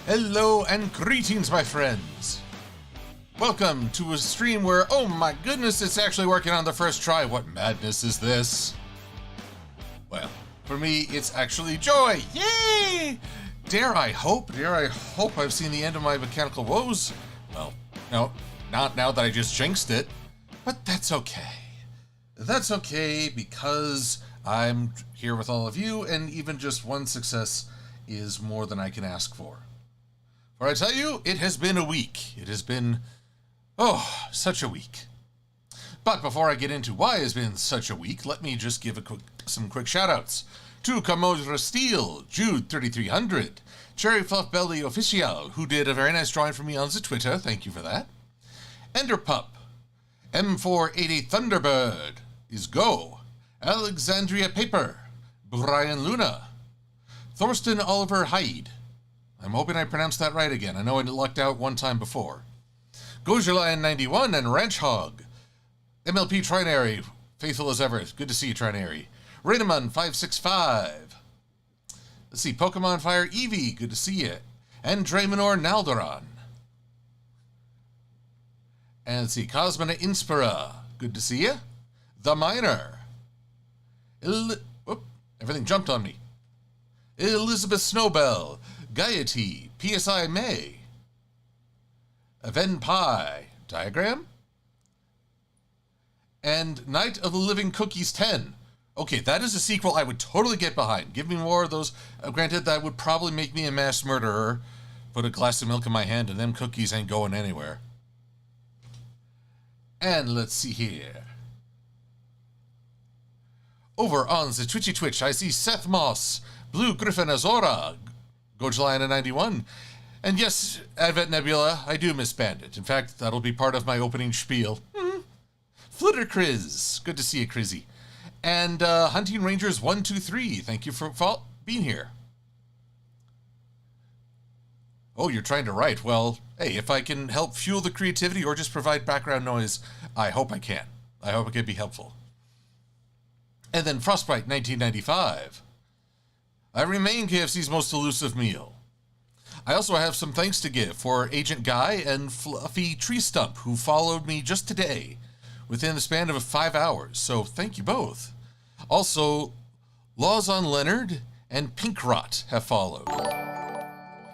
Hello and greetings, my friends. Welcome to a stream where, oh my goodness, it's actually working on the first try. What madness is this? Well, for me, it's actually joy. Yay! Dare I hope I've seen the end of my mechanical woes. Well, no, not now that I just jinxed it. But that's okay. That's okay because I'm here with all of you, and even just one success is more than I can ask for. For I tell you, it has been a week. It has been, such a week. But before I get into why it's been such a week, let me just give some quick shout-outs. To Kamodra Steel, Jude 3300, Cherry Fluff Belly Official, who did a very nice drawing for me on the Twitter, thank you for that. Enderpup, M488 Thunderbird, is Go, Alexandria Paper, Brian Luna, Thorsten Oliver Hyde, I'm hoping I pronounced that right again. I know I lucked out one time before. Gojalion91 and Ranch Hog. MLP Trinary, faithful as ever. Good to see you, Trinary. Rainamon565. Let's see, Pokemon Fire Eevee, good to see you. And Draenor Naldoron. And let's see, Cosmina Inspira, good to see you. The Miner. Everything jumped on me. Elizabeth Snowbell. Gaiety, PSI May, Aven Pie, Diagram, and Night of the Living Cookies 10. Okay, that is a sequel I would totally get behind. Give me more of those. Granted, that would probably make me a mass murderer. Put a glass of milk in my hand and them cookies ain't going anywhere. And let's see here. Over on the Twitch, I see Seth Moss, Blue Griffin Azora, Gojalion 91, and yes, Advent Nebula, I do miss Bandit. In fact, that'll be part of my opening spiel. Flitter Kriz, good to see you, Krizzy. And Hunting Rangers 123, thank you for being here. Oh, you're trying to write. Well, hey, if I can help fuel the creativity or just provide background noise, I hope I can. I hope it can be helpful. And then Frostbite 1995. I remain KFC's most elusive meal. I also have some thanks to give for Agent Guy and Fluffy Tree Stump, who followed me just today within the span of 5 hours, so thank you both. Also, Laws on Leonard and Pink Rot have followed.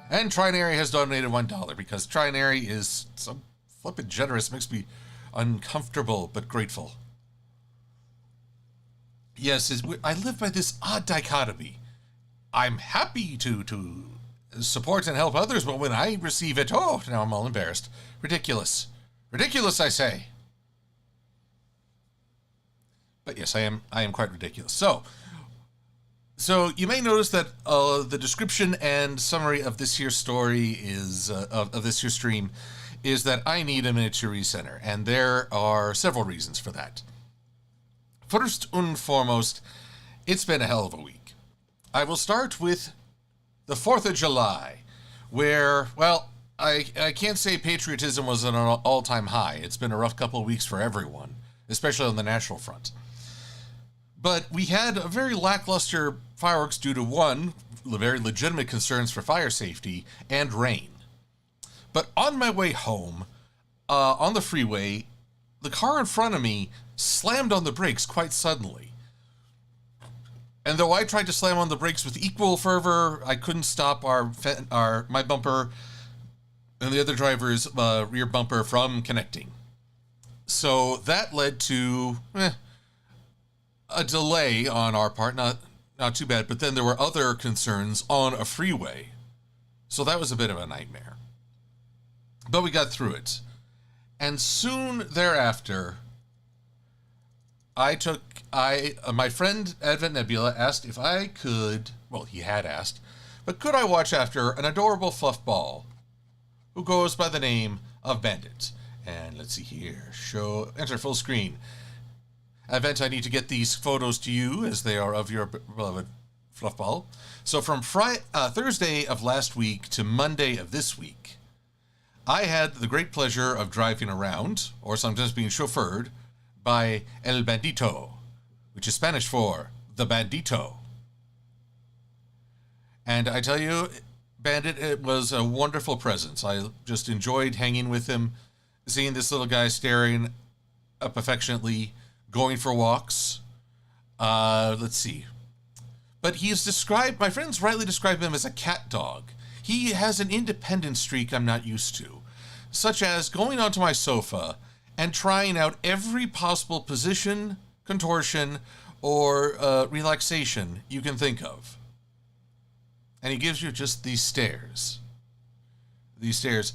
And Trinary has donated $1 because Trinary is so flippin' generous, makes me uncomfortable but grateful. Yes, I live by this odd dichotomy. I'm happy to support and help others, but when I receive it, now I'm all embarrassed. Ridiculous. Ridiculous, I say. But yes, I am quite ridiculous. So you may notice that the description and summary of this year's story is, of this year's stream, is that I need a miniature recenter, and there are several reasons for that. First and foremost, it's been a hell of a week. I will start with the 4th of July, where, well, I can't say patriotism was at an all-time high. It's been a rough couple of weeks for everyone, especially on the national front. But we had a very lackluster fireworks due to, one, very legitimate concerns for fire safety, and rain. But on my way home, on the freeway, the car in front of me slammed on the brakes quite suddenly. And though I tried to slam on the brakes with equal fervor, I couldn't stop my bumper and the other driver's rear bumper from connecting. So that led to a delay on our part, not too bad, but then there were other concerns on a freeway. So that was a bit of a nightmare. But we got through it. And soon thereafter, my friend Advent Nebula asked if I could, well, he had asked, but could I watch after an adorable fluff ball who goes by the name of Bandit? And let's see here, enter full screen. Advent, I need to get these photos to you as they are of your beloved fluff ball. So from Thursday of last week to Monday of this week, I had the great pleasure of driving around, or sometimes being chauffeured, by El Bandito, which is Spanish for the Bandito. And I tell you, Bandit, it was a wonderful presence. I just enjoyed hanging with him, seeing this little guy staring up affectionately, going for walks. Let's see. But he's described, my friends rightly describe him as a cat dog. He has an independent streak I'm not used to, such as going onto my sofa and trying out every possible position, contortion, or relaxation you can think of. And he gives you just these stares. These stares.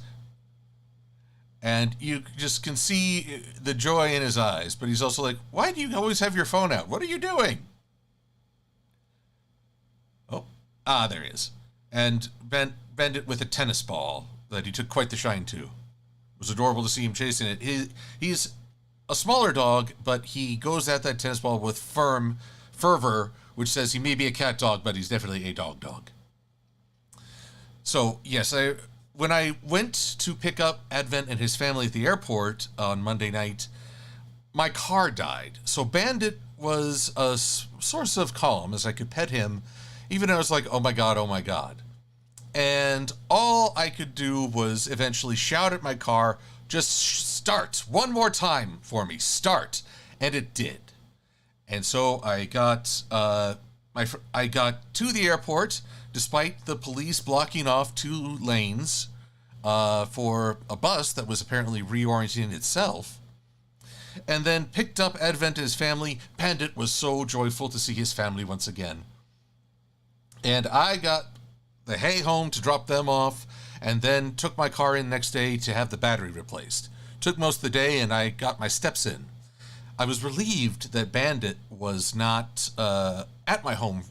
And you just can see the joy in his eyes, but he's also like, why do you always have your phone out? What are you doing? Oh, there he is. And bent it with a tennis ball that he took quite the shine to. It was adorable to see him chasing it. He's a smaller dog, but he goes at that tennis ball with fervor, which says he may be a cat dog, but he's definitely a dog. So, yes, when I went to pick up Advent and his family at the airport on Monday night, my car died. So Bandit was a source of calm as I could pet him, even though I was like, oh my God. And all I could do was eventually shout at my car, just start one more time for me, start. And it did. And so I got I got to the airport, despite the police blocking off 2 lanes for a bus that was apparently reorienting itself, and then picked up Advent and his family. Bandit was so joyful to see his family once again. And I got the hay home to drop them off, and then took my car in next day to have the battery replaced. Took most of the day, and I got my steps in. I was relieved that Bandit was not at my home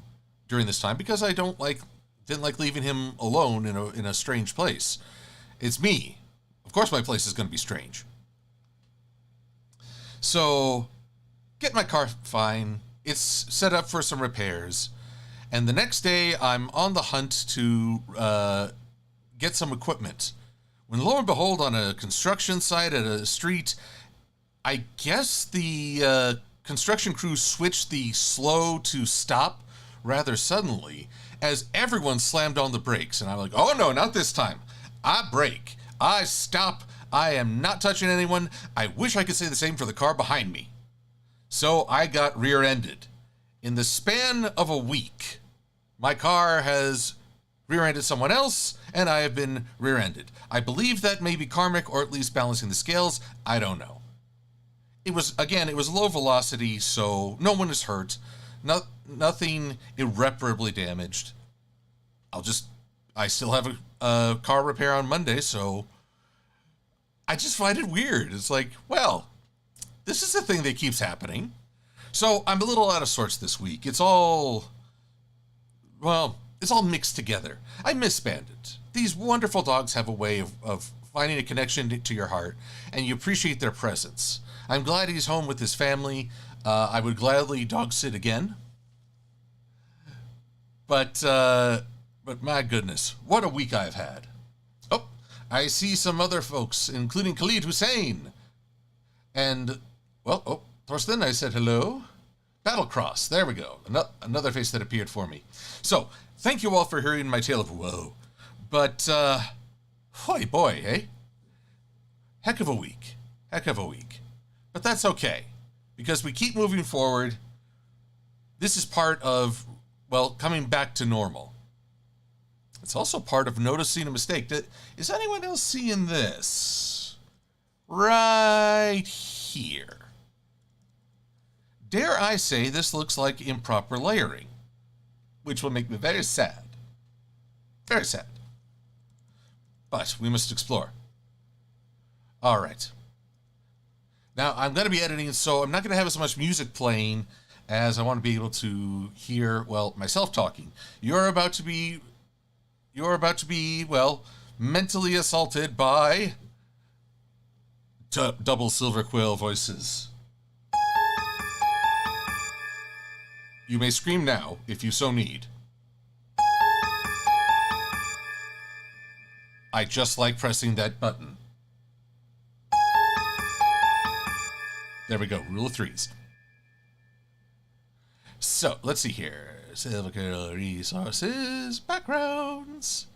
during this time, because I didn't like leaving him alone in a strange place. It's me. Of course my place is going to be strange. So, get my car fine. It's set up for some repairs. And the next day, I'm on the hunt to get some equipment. When lo and behold, on a construction site at a street, I guess the construction crew switched the slow to stop rather suddenly, as everyone slammed on the brakes. And I'm like, oh no, not this time. I brake. I stop. I am not touching anyone. I wish I could say the same for the car behind me. So I got rear-ended. In the span of a week, my car has rear-ended someone else, and I have been rear-ended. I believe that may be karmic, or at least balancing the scales. I don't know. It was low velocity, so no one is hurt. Nothing irreparably damaged. I still have a car repair on Monday, so I just find it weird. It's like, well, this is a thing that keeps happening. So I'm a little out of sorts this week. It's all mixed together. I miss Bandit. These wonderful dogs have a way of finding a connection to your heart, and you appreciate their presence. I'm glad he's home with his family. I would gladly dog sit again. But my goodness, what a week I've had. Oh, I see some other folks, including Khalid Hussein. And, Thorsten, I said hello. Battlecross, there we go. Another face that appeared for me. So, thank you all for hearing my tale of woe. But, boy, eh? Heck of a week. But that's okay, because we keep moving forward. This is part of, coming back to normal. It's also part of noticing a mistake. Is anyone else seeing this? Right here. Dare I say this looks like improper layering, which will make me very sad. Very sad. But we must explore. All right. Now, I'm going to be editing, so I'm not going to have as much music playing as I want to be able to hear, myself talking. You're about to be, mentally assaulted by double Silver-Quill voices. You may scream now, if you so need. I just like pressing that button. There we go, rule of threes. So, let's see here. Silver-Quill resources, backgrounds.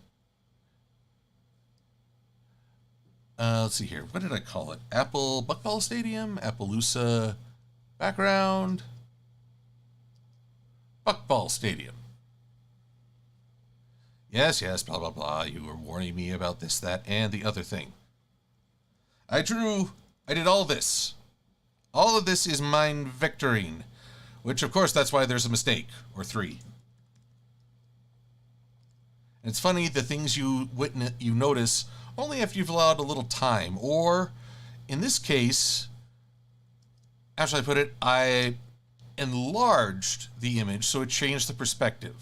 Let's see here. What did I call it? Apple Buckball Stadium? Appaloosa background? Buckball Stadium. Yes, yes, blah, blah, blah. You were warning me about this, that, and the other thing. I did all this. All of this is mine vectoring, which, of course, that's why there's a mistake, or 3. And it's funny, the things you notice only after you've allowed a little time, or, in this case, how should I put it, I enlarged the image so it changed the perspective.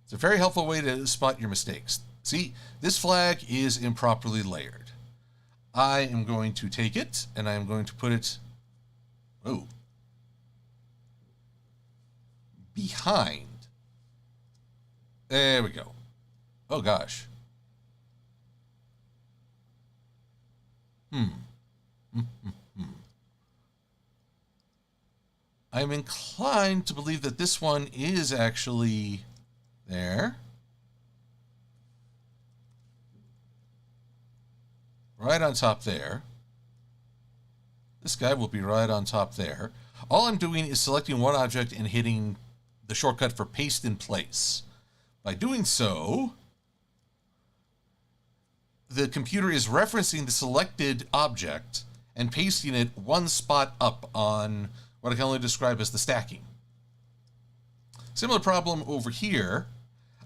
It's a very helpful way to spot your mistakes. See, this flag is improperly layered. I am going to take it, and I am going to put it, behind. There we go. Oh, gosh. I'm inclined to believe that this one is actually there. Right on top there. This guy will be right on top there. All I'm doing is selecting one object and hitting the shortcut for paste in place. By doing so, the computer is referencing the selected object and pasting it one spot up on what I can only describe as the stacking. Similar problem over here.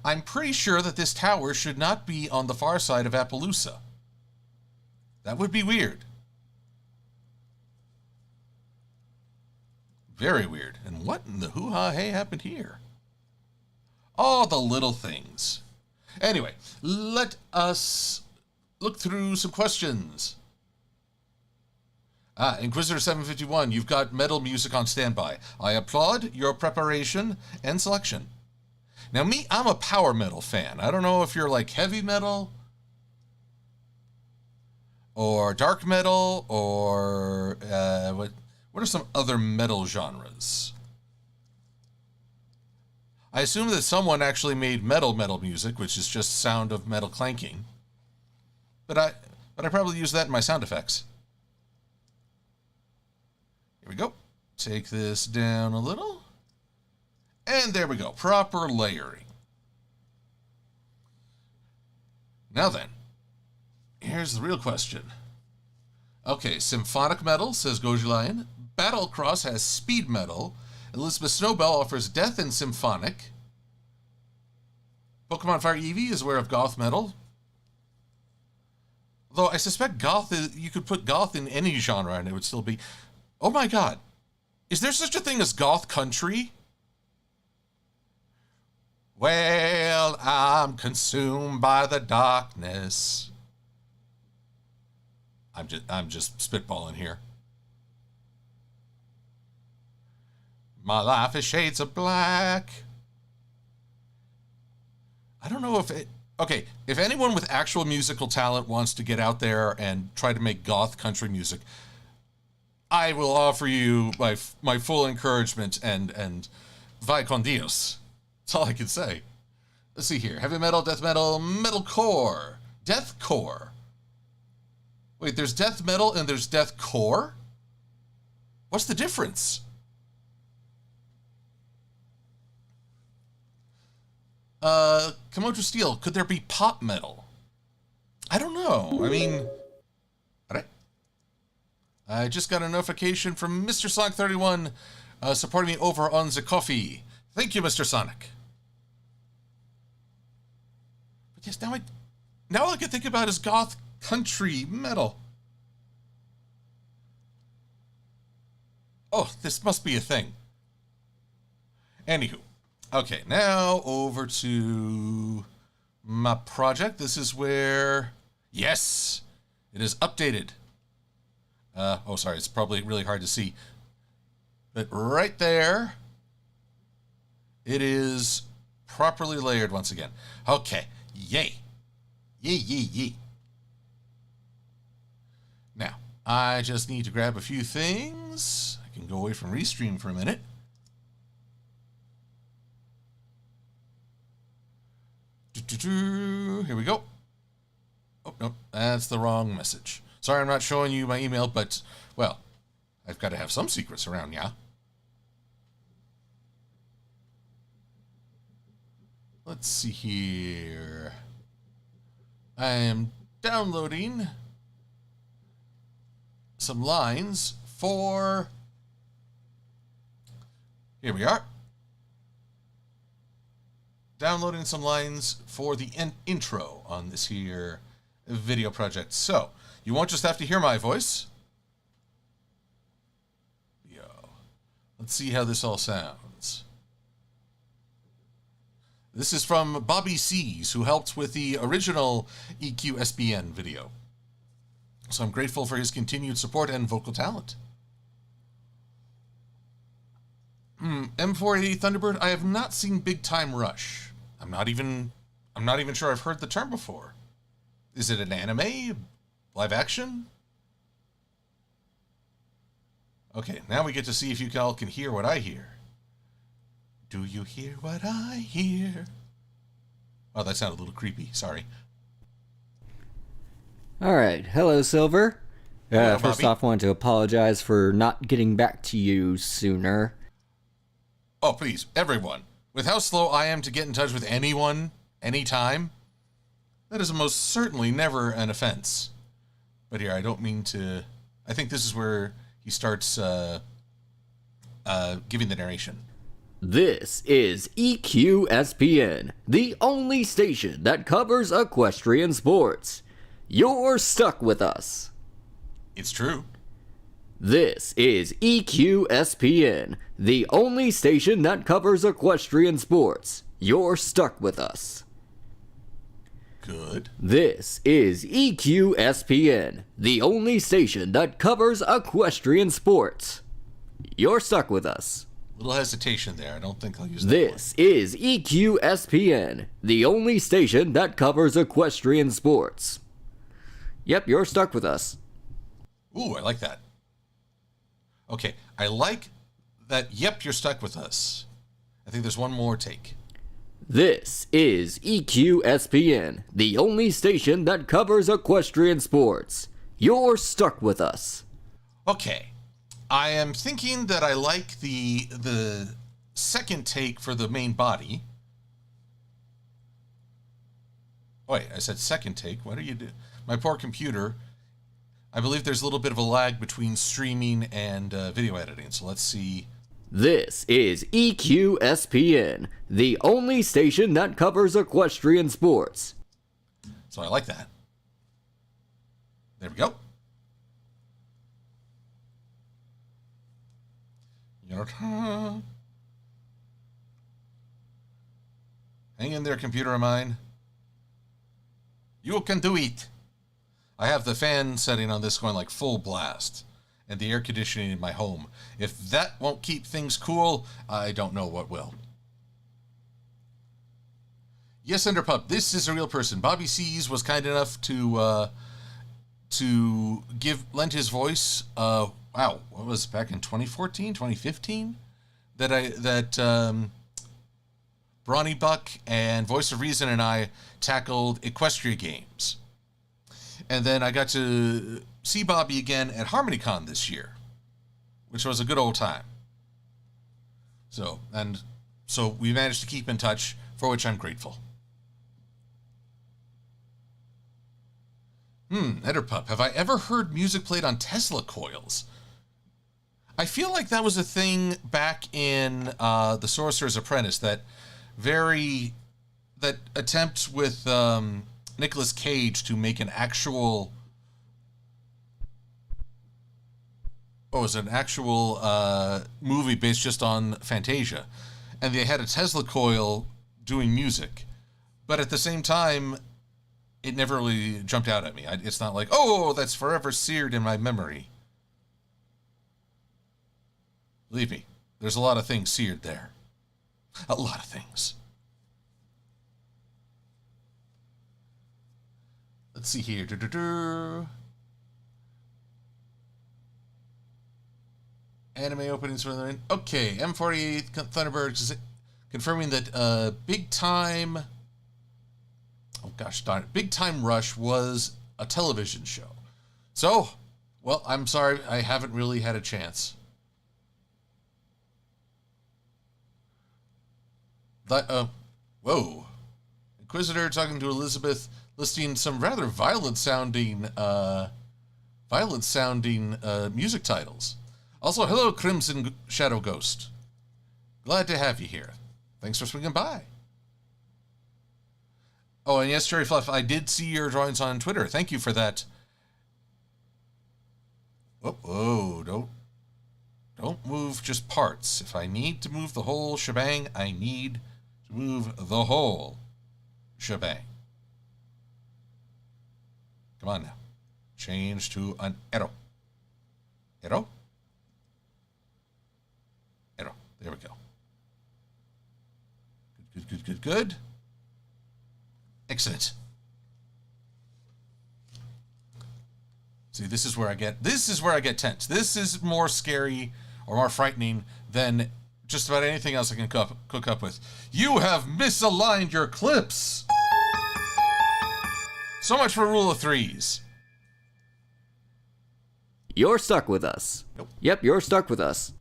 I'm pretty sure that this tower should not be on the far side of Appaloosa. That would be weird. Very weird. And what in the hoo-ha-hey happened here? All the little things. Anyway, let us look through some questions. Inquisitor 751, you've got metal music on standby. I applaud your preparation and selection. Now me, I'm a power metal fan. I don't know if you're like heavy metal or dark metal or what are some other metal genres? I assume that someone actually made metal music, which is just sound of metal clanking. But I probably use that in my sound effects. Here we go. Take this down a little. And there we go. Proper layering. Now then, here's the real question. Okay, symphonic metal, says Goji Lion. Battlecross has speed metal. Elizabeth Snowbell offers death and symphonic. Pokemon Fire Eevee is aware of goth metal. Though I suspect goth, you could put goth in any genre and it would still be... Oh my god. Is there such a thing as goth country? Well, I'm consumed by the darkness. I'm just spitballing here. My life is shades of black. I don't know if it... Okay, if anyone with actual musical talent wants to get out there and try to make goth country music, I will offer you my full encouragement and vai con Dios. That's all I can say. Let's see here. Heavy metal, death metal, metalcore, deathcore. Wait, there's death metal and there's deathcore? What's the difference? Komodo Steel, could there be pop metal? I don't know. I mean... I just got a notification from Mr. Sonic31 supporting me over on the coffee. Thank you, Mr. Sonic. But yes, now all I can think about is goth country metal. Oh, this must be a thing. Anywho. Okay, now over to my project. This is where... Yes! It is updated. Oh, sorry, it's probably really hard to see. But right there, it is properly layered once again. Okay, yay. Yay, yay, yay. Now, I just need to grab a few things. I can go away from Restream for a minute. Here we go. Oh, no, That's the wrong message. Sorry I'm not showing you my email, but, well, I've got to have some secrets around, yeah? Let's see here. I am downloading some lines for... Here we are. Downloading some lines for the intro on this here video project. So, you won't just have to hear my voice. Yo. Let's see how this all sounds. This is from Bobby C's, who helped with the original EQSPN video. So I'm grateful for his continued support and vocal talent. M480 Thunderbird, I have not seen Big Time Rush. I'm not even sure I've heard the term before. Is it an anime? Live action? Okay, now we get to see if you all can hear what I hear. Do you hear what I hear? Oh, that sounded a little creepy. Sorry. All right. Hello, Silver. Hello, first Bobby. off, I want to apologize for not getting back to you sooner. Oh, please, everyone. With how slow I am to get in touch with anyone, anytime, that is most certainly never an offense. But here, I don't mean to... I think this is where he starts giving the narration. This is EQSPN, the only station that covers equestrian sports. You're stuck with us. It's true. This is EQSPN, the only station that covers equestrian sports. You're stuck with us. Good. This is EQSPN, the only station that covers equestrian sports. You're stuck with us. Little hesitation there. I don't think I'll use that This is EQSPN, the only station that covers equestrian sports. Yep, you're stuck with us. Ooh, I like that. Okay, I like that, yep, you're stuck with us. I think there's one more take. This is EQSPN, the only station that covers equestrian sports. You're stuck with us. Okay, I am thinking that I like the second take for the main body. Wait, I said second take. What are you doing? My poor computer. I believe there's a little bit of a lag between streaming and video editing, so let's see. This is EQSPN, the only station that covers equestrian sports. So I like that. There we go. Hang in there, computer of mine. You can do it. I have the fan setting on this going like full blast, and the air conditioning in my home. If that won't keep things cool, I don't know what will. Yes, Enderpup, this is a real person. Bobby C's was kind enough to lend his voice. Wow, what was it, back in 2014, 2015? That Brawny Buck and Voice of Reason and I tackled Equestria games. And then I got to see Bobby again at HarmonyCon this year, which was a good old time. So we managed to keep in touch, for which I'm grateful. Enderpup, have I ever heard music played on Tesla coils? I feel like that was a thing back in The Sorcerer's Apprentice, that attempt with Nicolas Cage to make an actual movie based just on Fantasia, and they had a Tesla coil doing music, but at the same time it never really jumped out at me. It's not like, oh, that's forever seared in my memory. Believe me, there's a lot of things seared there. A lot of things. Let's see here. Anime openings for the... Okay, M48 Thunderbird is confirming that Big Time... Oh gosh darn it. Big Time Rush was a television show. So, well, I'm sorry, I haven't really had a chance. Whoa. Inquisitor talking to Elizabeth, listing some rather violent-sounding music titles. Also, hello, Crimson Shadow Ghost. Glad to have you here. Thanks for swinging by. Oh, and yes, Cherry Fluff, I did see your drawings on Twitter. Thank you for that. Whoa, don't move just parts. If I need to move the whole shebang, I need to move the whole shebang. Come on now. Change to an arrow. Arrow? Arrow. There we go. Good. Excellent. See, this is where I get tense. This is more scary or more frightening than just about anything else I can cook up with. You have misaligned your clips. So much for rule of threes. You're stuck with us. Nope. Yep, you're stuck with us.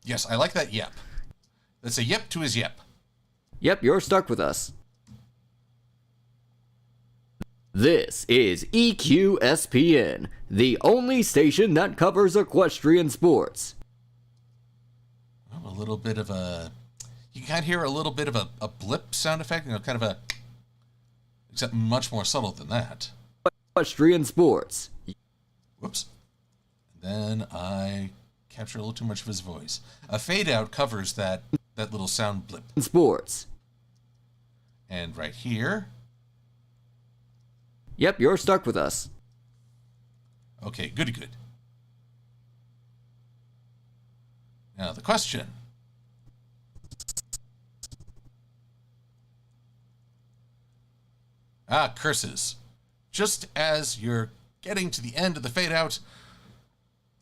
Yes, I like that yep. That's a yep to his yep. Yep, you're stuck with us. This is EQSPN, the only station that covers equestrian sports. A little bit of a... You can kind of hear a little bit of a blip sound effect, kind of a... Except much more subtle than that. Equestrian sports. Whoops. And then I capture a little too much of his voice. A fade out covers that little sound blip. Sports. And right here... Yep, you're stuck with us. Okay, good. Now the question. Ah, curses. Just as you're getting to the end of the fade out,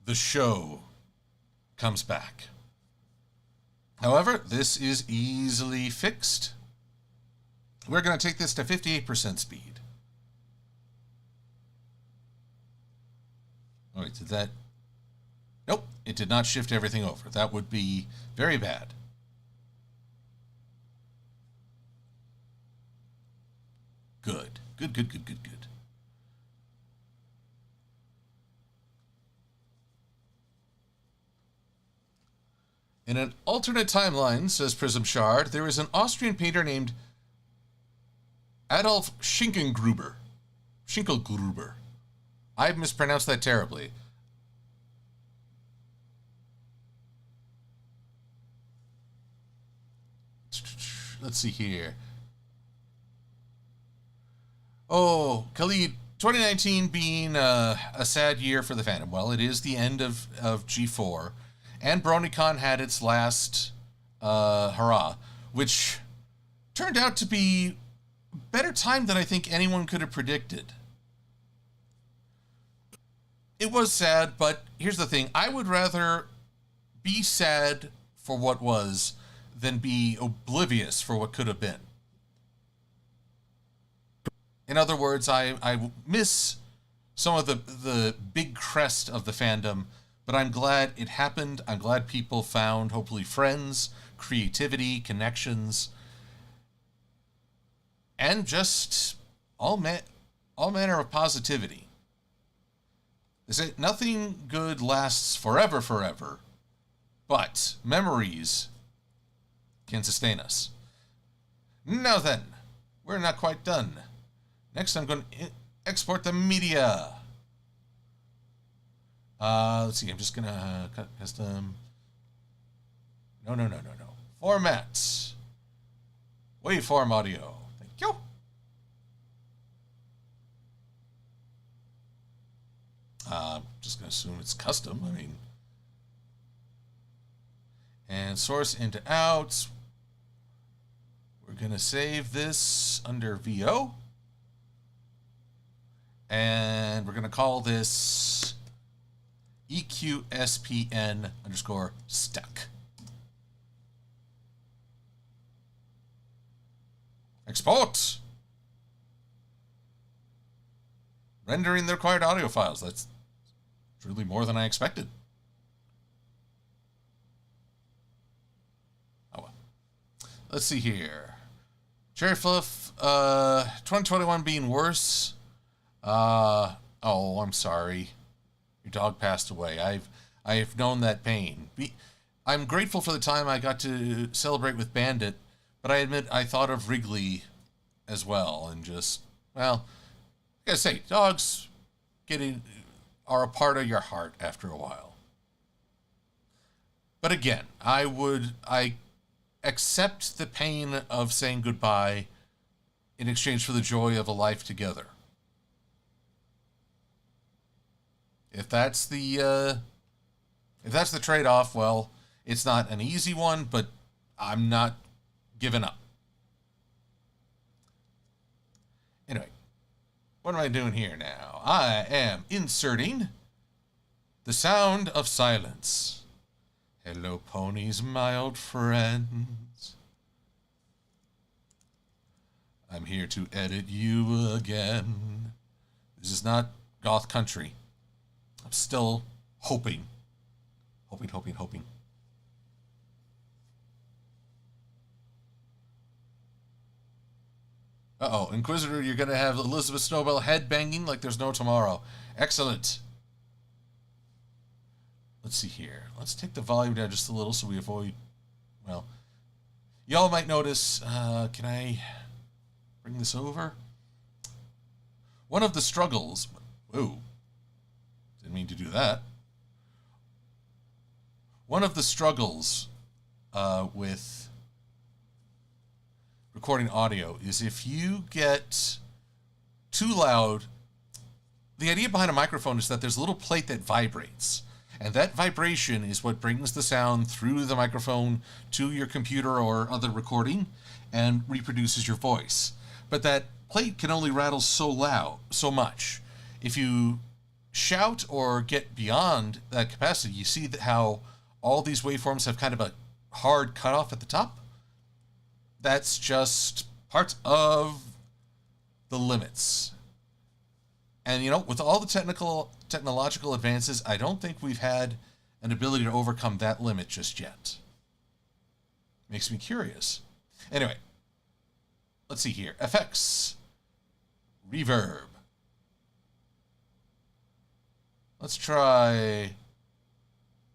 the show comes back. However, this is easily fixed. We're going to take this to 58% speed. Oh, wait, did that... Nope, it did not shift everything over. That would be very bad. Good. In an alternate timeline, says Prism Shard, there is an Austrian painter named Adolf Schinkelgruber. I've mispronounced that terribly. Let's see here. Oh, Khalid, 2019 being a sad year for the fandom. Well, it is the end of G4, and BronyCon had its last hurrah, which turned out to be a better time than I think anyone could have predicted. It was sad, but here's the thing. I would rather be sad for what was than be oblivious for what could have been. In other words, I miss some of the big crest of the fandom, but I'm glad it happened. I'm glad people found, hopefully, friends, creativity, connections, and just all manner of positivity. They say nothing good lasts forever, but memories can sustain us. Now then, we're not quite done. Next, I'm going to export the media. Let's see, I'm just going to cut custom. No. Formats. Waveform audio. Thank you. Just going to assume it's custom. And source into outs. We're going to save this under VO. And we're going to call this EQSPN _ stuck. Export. rendering the required audio files. That's truly more than I expected. Oh well. Let's see here. Cherry Fluff, 2021 being worse. Oh, I'm sorry. Your dog passed away. I've known that pain. I'm grateful for the time I got to celebrate with Bandit, but I admit I thought of Wrigley as well, and just, well, I gotta say, dogs are a part of your heart after a while. But again, I accept the pain of saying goodbye in exchange for the joy of a life together. If that's the trade-off, well, it's not an easy one, but I'm not giving up. Anyway, what am I doing here now? I am inserting the sound of silence. Hello, ponies, my old friends. I'm here to edit you again. This is not goth country. I'm still hoping. Uh-oh, Inquisitor, you're going to have Elizabeth Snowbell headbanging like there's no tomorrow. Excellent. Let's see here. Let's take the volume down just a little so we avoid, well, y'all might notice, can I bring this over? One of the struggles, whoa, didn't mean to do that. One of the struggles with recording audio is if you get too loud, the idea behind a microphone is that there's a little plate that vibrates. And that vibration is what brings the sound through the microphone to your computer or other recording and reproduces your voice. But that plate can only rattle so much. If you shout or get beyond that capacity, you see that how all these waveforms have kind of a hard cutoff at the top. That's just part of the limits. And, you know, with all the technological advances, I don't think we've had an ability to overcome that limit just yet. Makes me curious. Anyway, let's see here. Effects. Reverb. Let's try...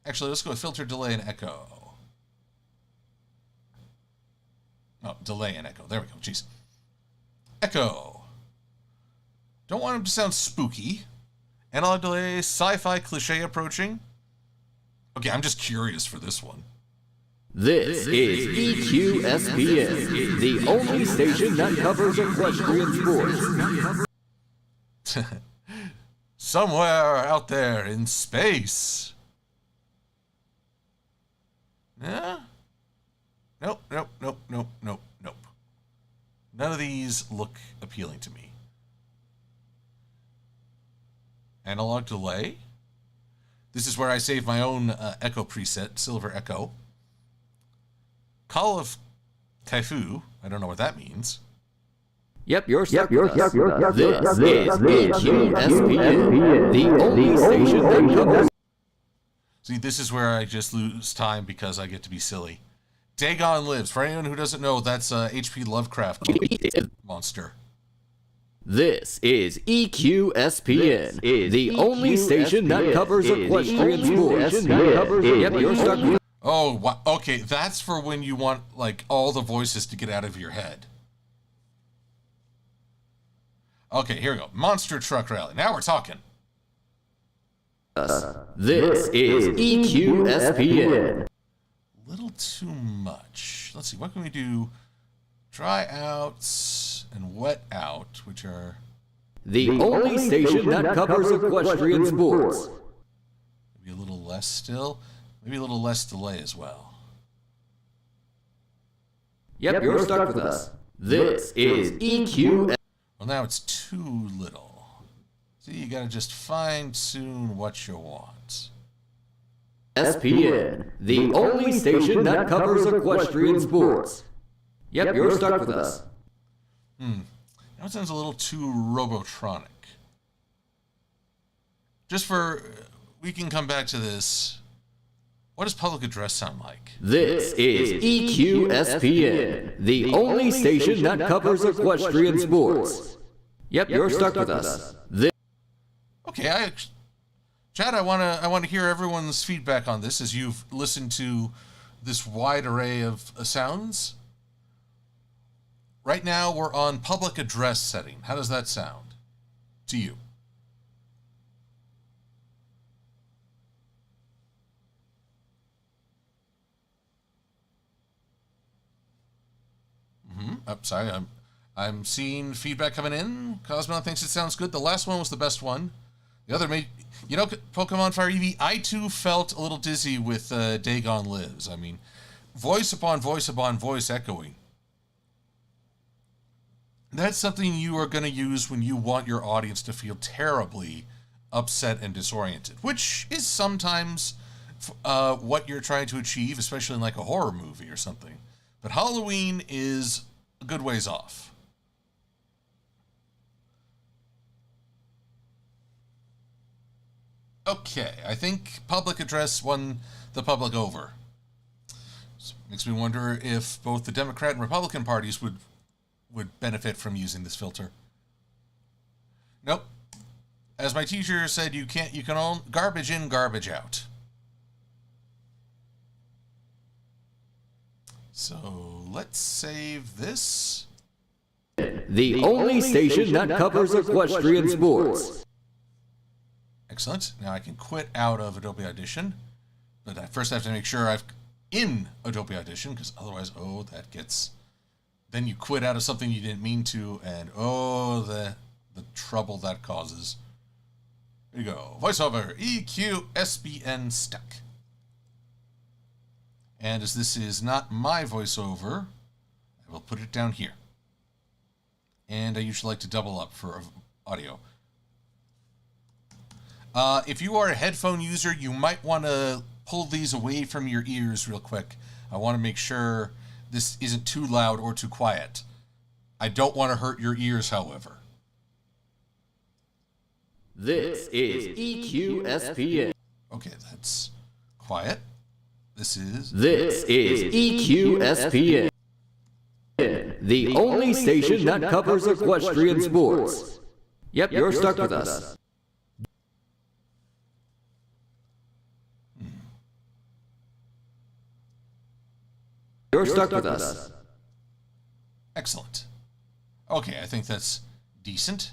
Actually, let's go with filter, delay, and echo. Oh, delay and echo. There we go. Jeez. Echo. Don't want him to sound spooky. Analog delay, sci-fi cliche approaching. Okay, I'm just curious for this one. This is EQSPN, the only station that covers equestrian sports. Somewhere out there in space. Yeah? Nope. None of these look appealing to me. Analog delay. This is where I save my own echo preset, Silver Echo. Call of Kaifu. I don't know what that means. Yep, you're stuck with us. This is EQSPN, the only station that covers... See, this is where I just lose time because I get to be silly. Dagon Lives. For anyone who doesn't know, that's H.P. Lovecraft monster. This is EQSPN, the only station that covers equestrian sports. Yep, you're stuck with... Oh, okay, that's for when you want, like, all the voices to get out of your head. Okay, here we go. Monster Truck Rally. Now we're talking. This is EQSPN. Little too much. Let's see, what can we do? Dry outs and wet out, which are... The only station that covers equestrian sports. Maybe a little less still. Maybe a little less delay as well. Yep, you're stuck with us. This is EQ... Well, now it's too little. See, you gotta just fine-tune what you want. SPN, the only station that covers equestrian sports. Yep, you're stuck with us. That sounds a little too Robotronic. just for, we can come back to this. What does public address sound like? This is EQSPN, the only station that covers equestrian sports. Yep, you're stuck with us. Okay, Chad, I want to hear everyone's feedback on this as you've listened to this wide array of sounds. Right now, we're on public address setting. How does that sound to you? Oh, sorry, I'm seeing feedback coming in. Cosmo thinks it sounds good. The last one was the best one. The other made, Pokemon Fire Eevee, I too felt a little dizzy with Dagon Lives. I mean, voice upon voice upon voice echoing. That's something you are going to use when you want your audience to feel terribly upset and disoriented, which is sometimes what you're trying to achieve, especially in like a horror movie or something. But Halloween is a good ways off. Okay, I think public address won the public over. So makes me wonder if both the Democrat and Republican parties would benefit from using this filter. Nope. As my teacher said, you can own garbage in, garbage out. So let's save this. The only station that covers equestrian sports. Excellent. Now I can quit out of Adobe Audition, but I first have to make sure I'm in Adobe Audition, because otherwise, that gets... Then you quit out of something you didn't mean to, and the trouble that causes. There you go. VoiceOver, EQSPN stuck. And as this is not my voiceover, I will put it down here. And I usually like to double up for audio. If you are a headphone user, you might want to pull these away from your ears real quick. I want to make sure this isn't too loud or too quiet. I don't want to hurt your ears, however. This is EQSPN. Okay, that's quiet. This is EQSPN, the only station that covers equestrian sports. Yep, you're stuck with us. You're stuck with us. Excellent. Okay, I think that's decent.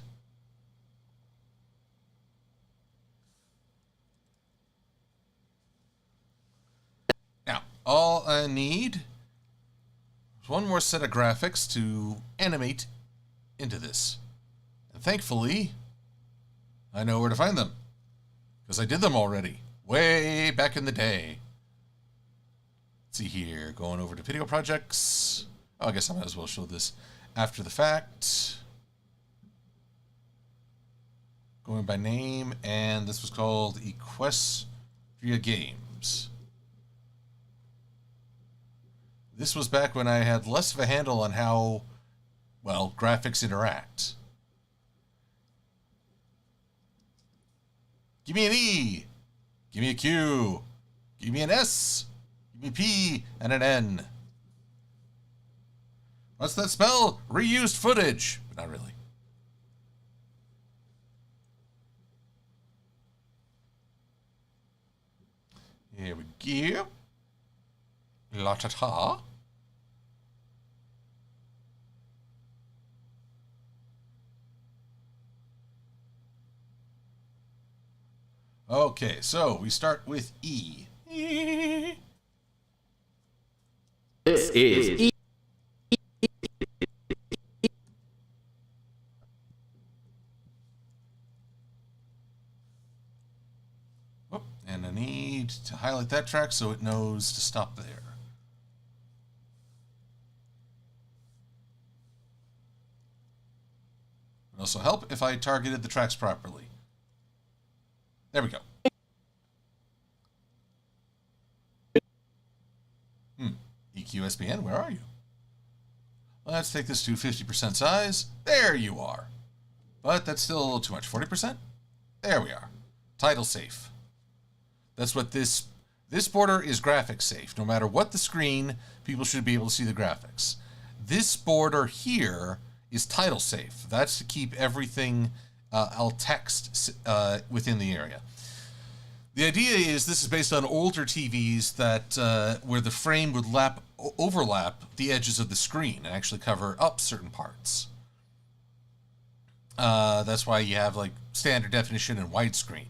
Now, all I need is one more set of graphics to animate into this. And thankfully, I know where to find them, because I did them already, way back in the day. Let's see here, going over to video projects. Oh, I guess I might as well show this after the fact. Going by name, and this was called Equestria Games. This was back when I had less of a handle on how, well, graphics interact. Give me an E. Give me a Q. Give me an S. Give me a P and an N. What's that spell? Reused footage. But not really. Here we go. La-ta-ta. Okay, so we start with E. This is E. Oh, and I need to highlight that track so it knows to stop there. It'll also help if I targeted the tracks properly. There we go. EQSPN, where are you? Let's take this to 50% size. There you are. But that's still a little too much. 40%? There we are. title safe. That's what this border is, graphics safe. No matter what the screen, people should be able to see the graphics. This border here is title safe. That's to keep everything alt text within the area. The idea is this is based on older TVs that where the frame would overlap the edges of the screen and actually cover up certain parts. That's why you have like standard definition and widescreen.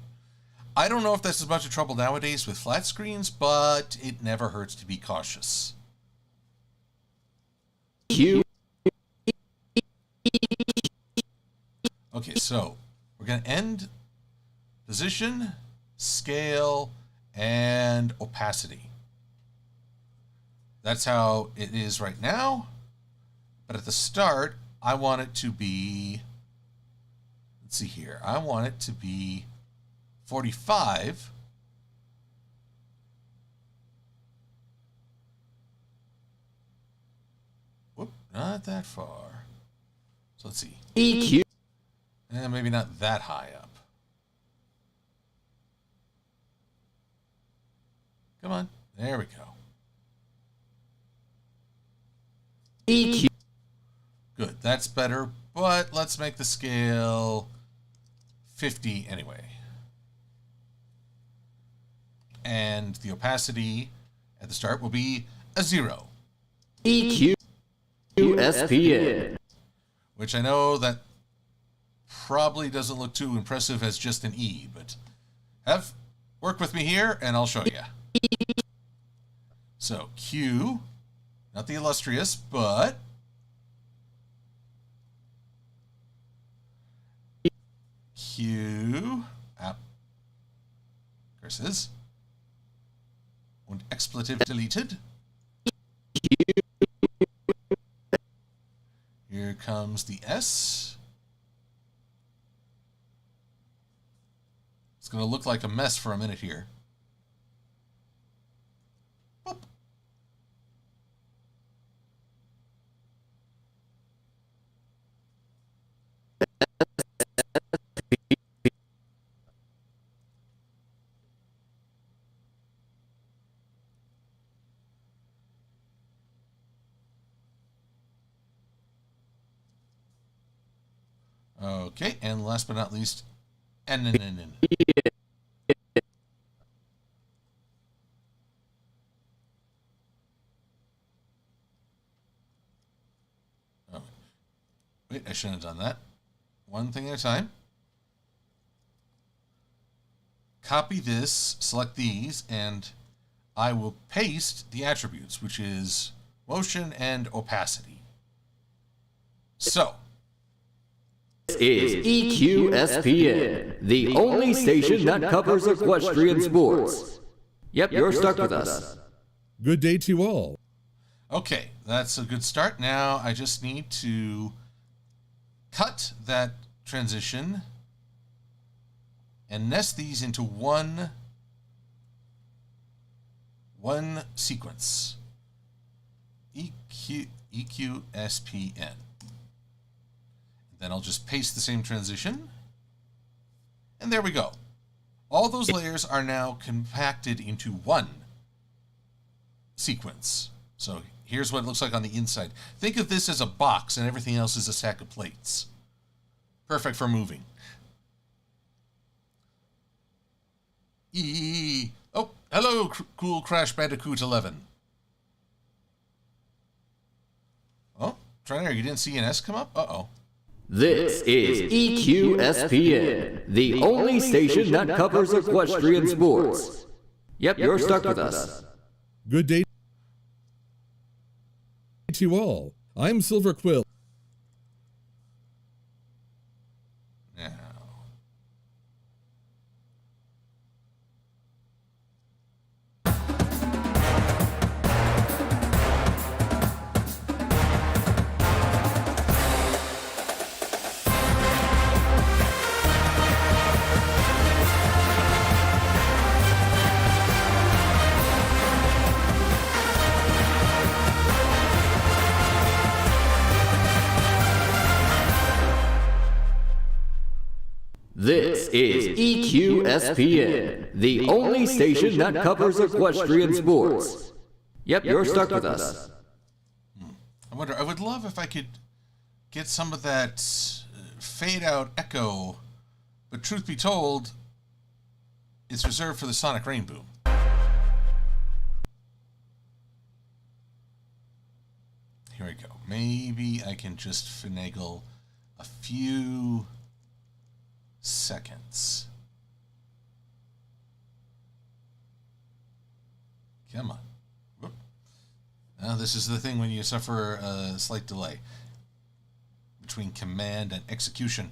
I don't know if that's as much of trouble nowadays with flat screens, but it never hurts to be cautious. Okay, so we're going to end position, scale, and opacity. That's how it is right now. But at the start, I want it to be, let's see here, I want it to be 45. Whoop, not that far. So let's see. EQ. Maybe not that high up. Come on. There we go. EQ. Good. That's better, but let's make the scale 50 anyway. And the opacity at the start will be a 0. EQ. SPN. Which I know that probably doesn't look too impressive as just an E, but work with me here and I'll show you. So Q, not the illustrious, but Q, curses, and expletive deleted. Here comes the S. It's going to look like a mess for a minute here. Boop. Okay, and last but not least, N. Oh, wait, I shouldn't have done that. One thing at a time. Copy this, select these, and I will paste the attributes, which is motion and opacity. So, This is EQSPN, the only station that covers equestrian sports. Yep, you're stuck with us. Good day to you all. okay, that's a good start. Now I just need to cut that transition and nest these into one sequence. EQSPN. Then I'll just paste the same transition. And there we go. All those layers are now compacted into one sequence. So here's what it looks like on the inside. Think of this as a box and everything else is a stack of plates. Perfect for moving. Oh, hello, cool Crash Bandicoot 11. Oh, Trainer, you didn't see an S come up? Uh-oh. This is EQSPN, the only station that covers equestrian sports. Yep, you're stuck with us. Good day to you all. I'm Silver-Quill. Now. This is EQSPN, the only station that covers equestrian sports. Yep, you're stuck with us. I wonder, I would love if I could get some of that fade out echo, but truth be told, it's reserved for the sonic rain boom. Here we go. Maybe I can just finagle a few seconds. Come on. Whoop. Now, this is the thing when you suffer a slight delay between command and execution.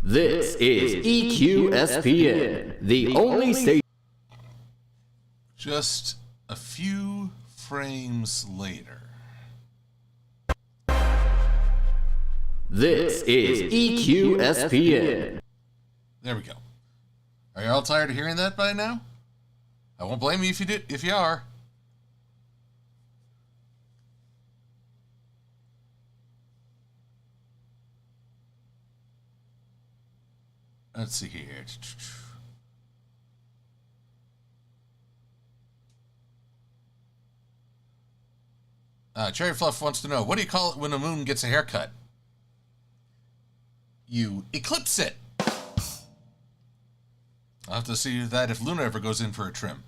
This is EQSPN, the only station. Just a few frames later. This is EQSPN. There we go. Are you all tired of hearing that by now? I won't blame you if you are. Let's see here. Cherry Fluff wants to know, what do you call it when a moon gets a haircut? You eclipse it. I'll have to see that if Luna ever goes in for a trim.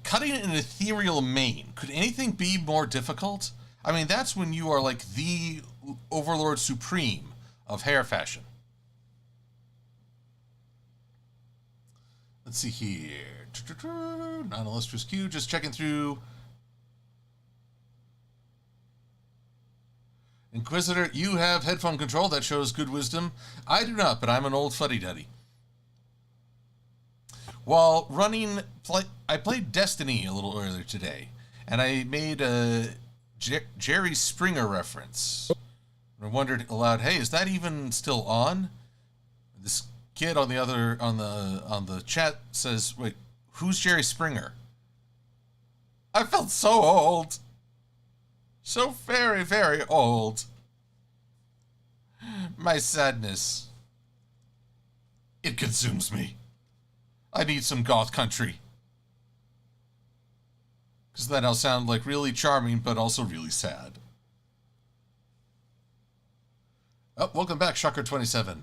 Cutting an ethereal mane. Could anything be more difficult? I mean, that's when you are like the overlord supreme of hair fashion. Let's see here. Non-illustrious Q, just checking through. Inquisitor, you have headphone control. That shows good wisdom. I do not, but I'm an old fuddy-duddy. While running, I played Destiny a little earlier today, and I made a Jerry Springer reference. I wondered aloud, hey, is that even still on? This kid on the chat says, wait, who's Jerry Springer? I felt so old. So very, very old. My sadness. It consumes me. I need some goth country. Because then I'll sound like really charming, but also really sad. Oh, welcome back, Shocker27.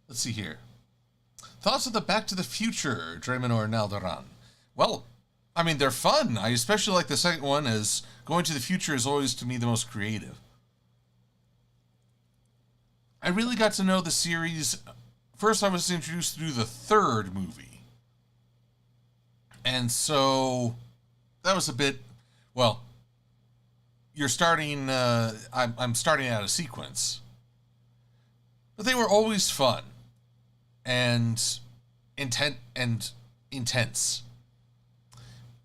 Let's see here. Thoughts of the Back to the Future, Draymond Naldaran. Well, I mean, they're fun. I especially like the second one, as going to the future is always, to me, the most creative. I really got to know the series. First, I was introduced through the third movie. And so, that was a bit, well, you're starting, I'm starting out a sequence. But they were always fun. And intense.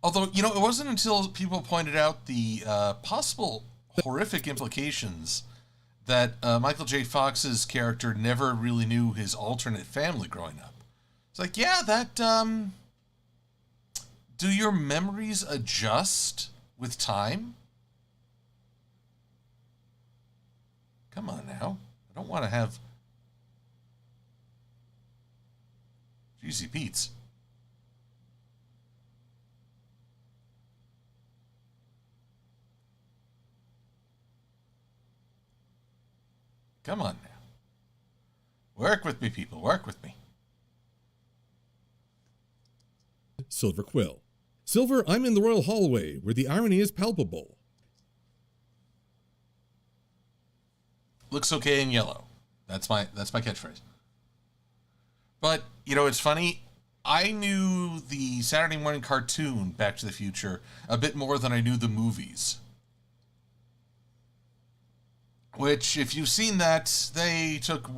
Although, you know, it wasn't until people pointed out the possible horrific implications that Michael J. Fox's character never really knew his alternate family growing up. It's like, yeah, that, do your memories adjust with time? Come on now. I don't want to have Juicy Pete's. Come on now. Work with me, people. Work with me. Silver-Quill. Silver, I'm in the royal hallway, where the irony is palpable. Looks okay in yellow. That's my catchphrase. But, you know, it's funny. I knew the Saturday morning cartoon Back to the Future a bit more than I knew the movies. Which, if you've seen that, they took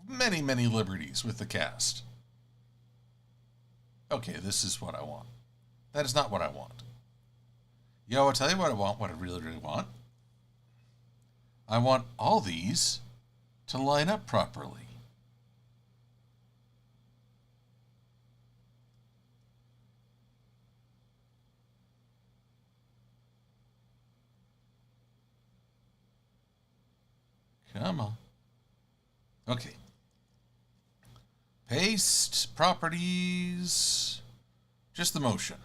many, many liberties with the cast. Okay, this is what I want. That is not what I want. Yo, I'll tell you what I want, what I really, really want. I want all these to line up properly. Come on. Okay. Paste, properties, just the motion.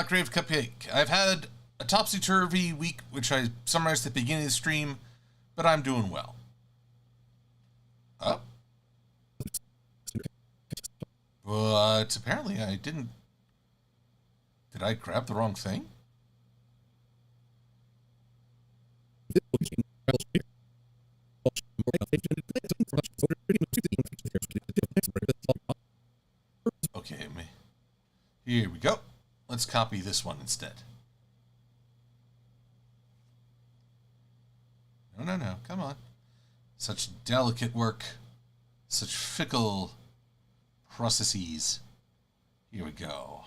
Grave Cupcake. I've had a topsy-turvy week, which I summarized at the beginning of the stream, but I'm doing well. Oh. But apparently I didn't... Did I grab the wrong thing? Okay, here we go. Let's copy this one instead. No, come on. Such delicate work. Such fickle processes. Here we go.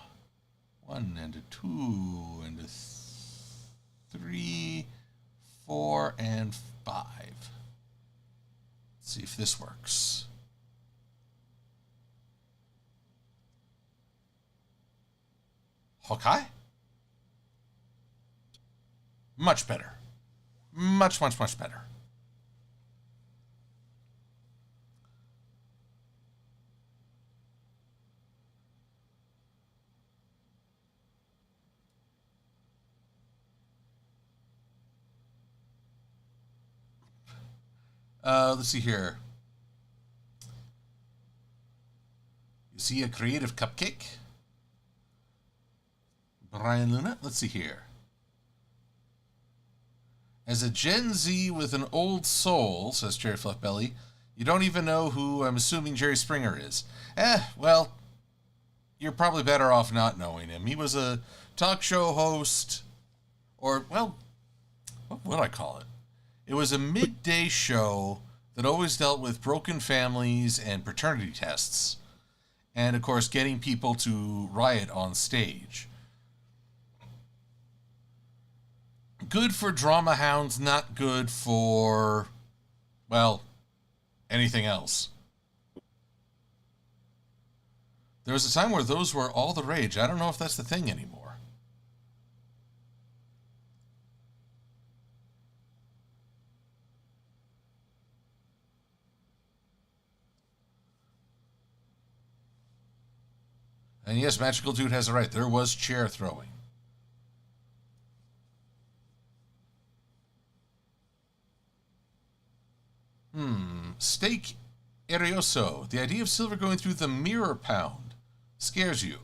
1 and a 2 and a 3, 4 and 5. Let's see if this works. Okay. Much better. Much better. Let's see here. You see a creative cupcake? Brian Luna? Let's see here. As a Gen Z with an old soul, says Jerry Fluffbelly, you don't even know who I'm assuming Jerry Springer is. Well, you're probably better off not knowing him. He was a talk show host, or, well, what would I call it? It was a midday show that always dealt with broken families and paternity tests, and, of course, getting people to riot on stage. Good for drama hounds, not good for, well, anything else. There was a time where those were all the rage. I don't know if that's the thing anymore. And yes, Magical Dude has it right. There was chair throwing. Steak Arioso. The idea of silver going through the mirror pound scares you.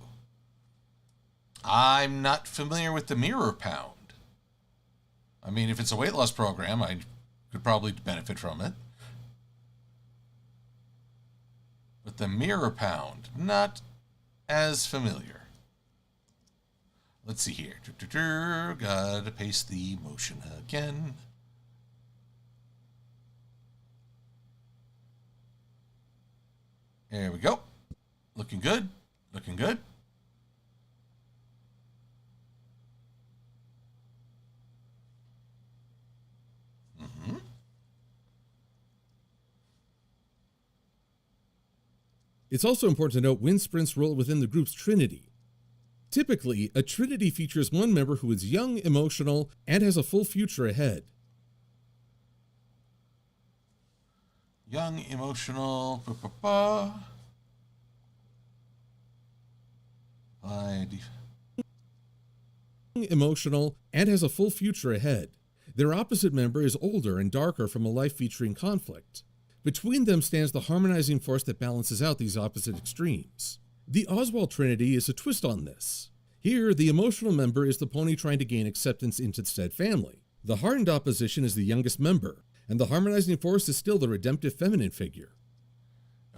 I'm not familiar with the mirror pound. I mean, if it's a weight loss program, I could probably benefit from it. But the mirror pound, not as familiar. Let's see here. Gotta paste the motion again. There we go. Looking good. Looking good. It's also important to note when sprints roll within the group's trinity. Typically, a trinity features one member who is young, emotional, and has a full future ahead. Young, emotional, Emotional, and has a full future ahead. Their opposite member is older and darker from a life featuring conflict. Between them stands the harmonizing force that balances out these opposite extremes. The Oswald Trinity is a twist on this. Here, the emotional member is the pony trying to gain acceptance into said family. The hardened opposition is the youngest member, and the harmonizing force is still the redemptive feminine figure.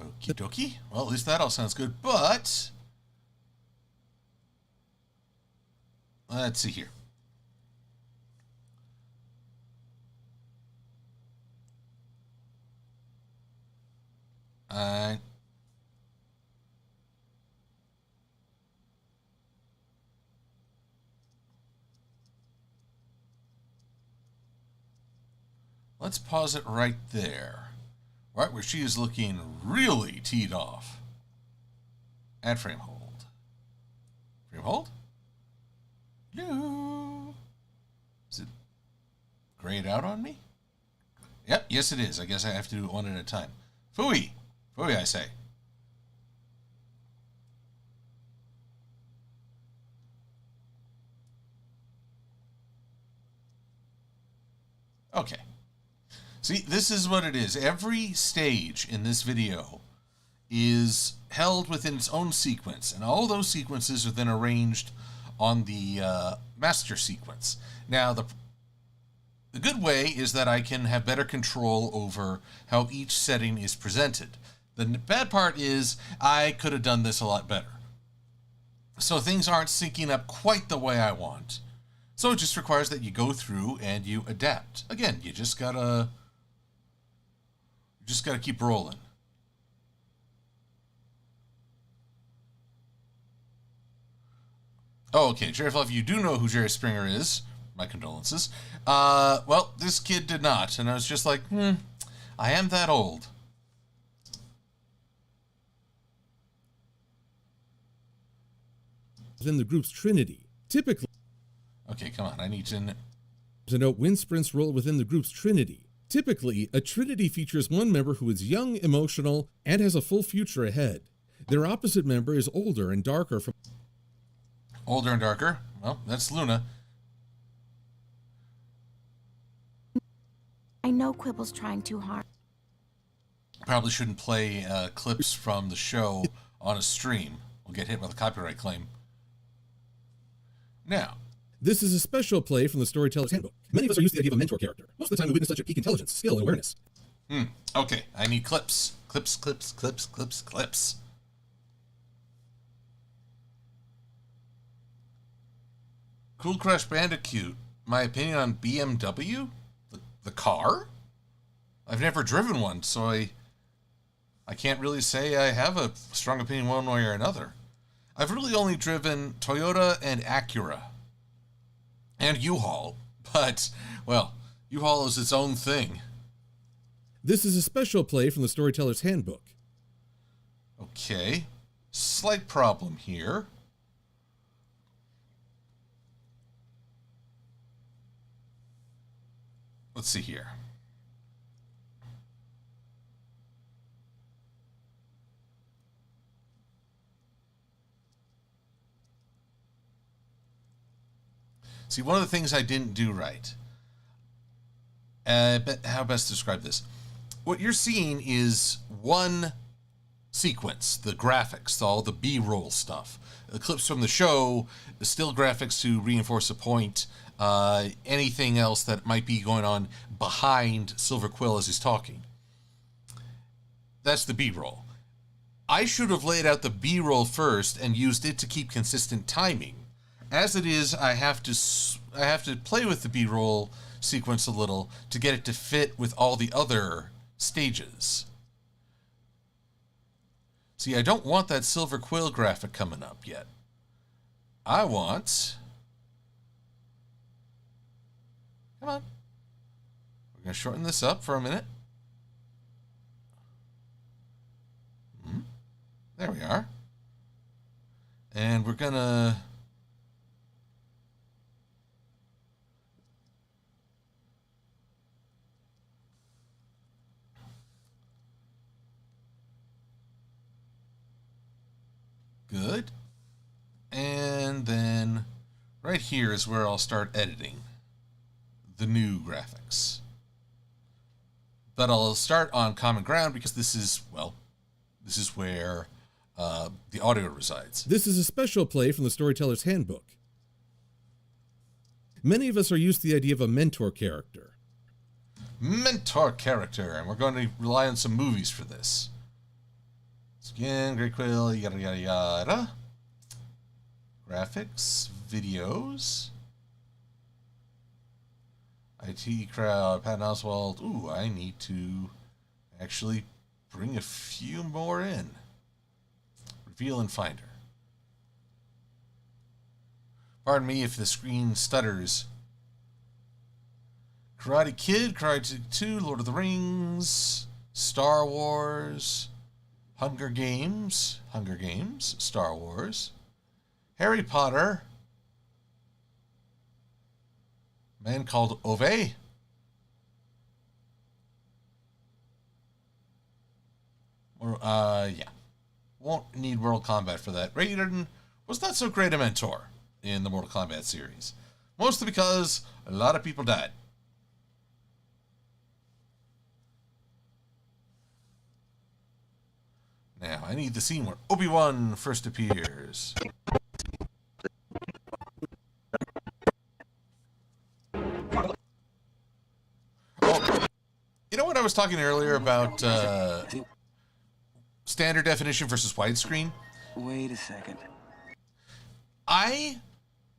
Okie dokie. Well, at least that all sounds good, but let's see here. Let's pause it right there. Right where she is looking really teed off. Add frame hold. Frame hold? Hello? Is it grayed out on me? Yep, yes it is. I guess I have to do it one at a time. Phooey! Phooey, I say. Okay. See, this is what it is. Every stage in this video is held within its own sequence, and all those sequences are then arranged on the master sequence. Now, the good way is that I can have better control over how each setting is presented. The bad part is I could have done this a lot better. So things aren't syncing up quite the way I want. So it just requires that you go through and you adapt. Again, you just gotta keep rolling. Oh, okay, Jerry Fluff, you do know who Jerry Springer is. My condolences. Well, this kid did not, and I was just like, I am that old. Within the group's trinity. Typically, Okay, come on, I need to... denote when sprints roll within the group's trinity. Typically, a trinity features one member who is young, emotional, and has a full future ahead. Their opposite member is older and darker from... Older and darker? Well, that's Luna. I know Quibble's trying too hard. Probably shouldn't play clips from the show on a stream. We'll get hit with a copyright claim. Now, This is a special play from the Storyteller's Handbook. Many of us are used to the idea of a mentor character. Most of the time we witness such a peak intelligence, skill, and awareness. Okay, I need clips. Clips, clips, clips, clips, clips. Cool Crush Bandicoot. My opinion on BMW? The car? I've never driven one, so I can't really say I have a strong opinion one way or another. I've really only driven Toyota and Acura. And U-Haul. But, well, U-Haul is its own thing. This is a special play from the Storyteller's Handbook. Okay. Slight problem here. Let's see here. See, one of the things I didn't do right. But how best to describe this? What you're seeing is one sequence, the graphics, all the B-roll stuff. The clips from the show, the still graphics to reinforce a point, anything else that might be going on behind Silver-Quill as he's talking. That's the B-roll. I should have laid out the B-roll first and used it to keep consistent timing. As it is, I have to play with the B-roll sequence a little to get it to fit with all the other stages. See, I don't want that Silver-Quill graphic coming up yet. I want... Come on. We're going to shorten this up for a minute. There we are. And we're going to... Good. And then right here is where I'll start editing the new graphics. But I'll start on common ground because this is where the audio resides. This is a special play from the Storyteller's Handbook. Many of us are used to the idea of a mentor character. Mentor character, and we're going to rely on some movies for this. Again, Great Quill, yada yada yada. Graphics, videos. IT crowd, Patton Oswalt. Ooh, I need to actually bring a few more in. Reveal and Finder. Pardon me if the screen stutters. Karate Kid, Karate 2, Lord of the Rings, Star Wars... Hunger Games, Star Wars, Harry Potter, Man Called Ove, Or, yeah. Won't need Mortal Kombat for that. Raiden was not so great a mentor in the Mortal Kombat series. Mostly because a lot of people died. Now, I need the scene where Obi-Wan first appears. Oh, you know what I was talking earlier about standard definition versus widescreen? Wait a second.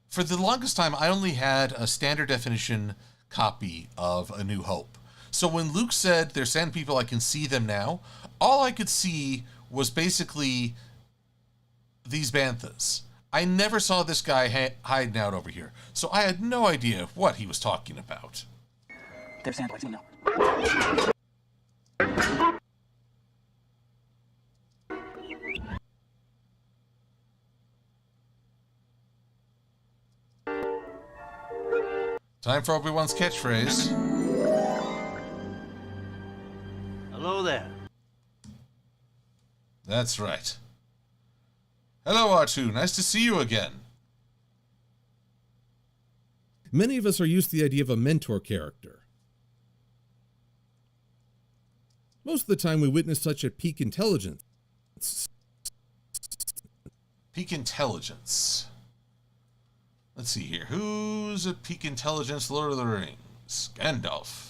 For the longest time, I only had a standard definition copy of A New Hope. So when Luke said, "They're sand people, I can see them now," all I could see was basically these banthas. I never saw this guy hiding out over here, so I had no idea what he was talking about. They're sandboys, no. Time for Obi-Wan's catchphrase. Hello there. That's right. Hello, R2. Nice to see you again. Many of us are used to the idea of a mentor character. Most of the time we witness such at peak intelligence. Peak intelligence. Let's see here. Who's at peak intelligence? Lord of the Rings. Gandalf.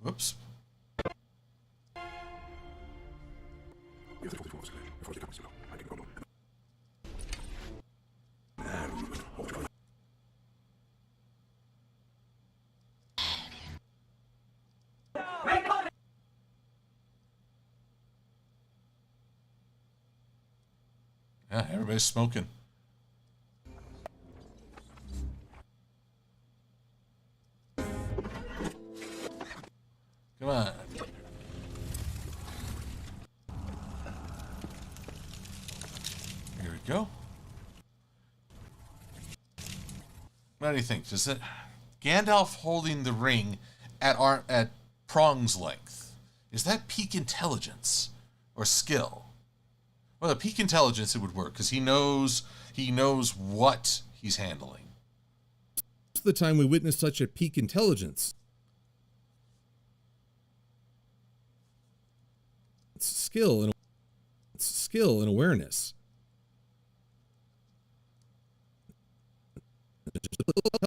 Whoops. Yeah, everybody's smoking. Come on. Here we go. What do you think? Does it Gandalf holding the ring at prong's length? Is that peak intelligence or skill? Well, at peak intelligence it would work because he knows what he's handling. Most of the time we witness such at peak intelligence. It's skill and awareness.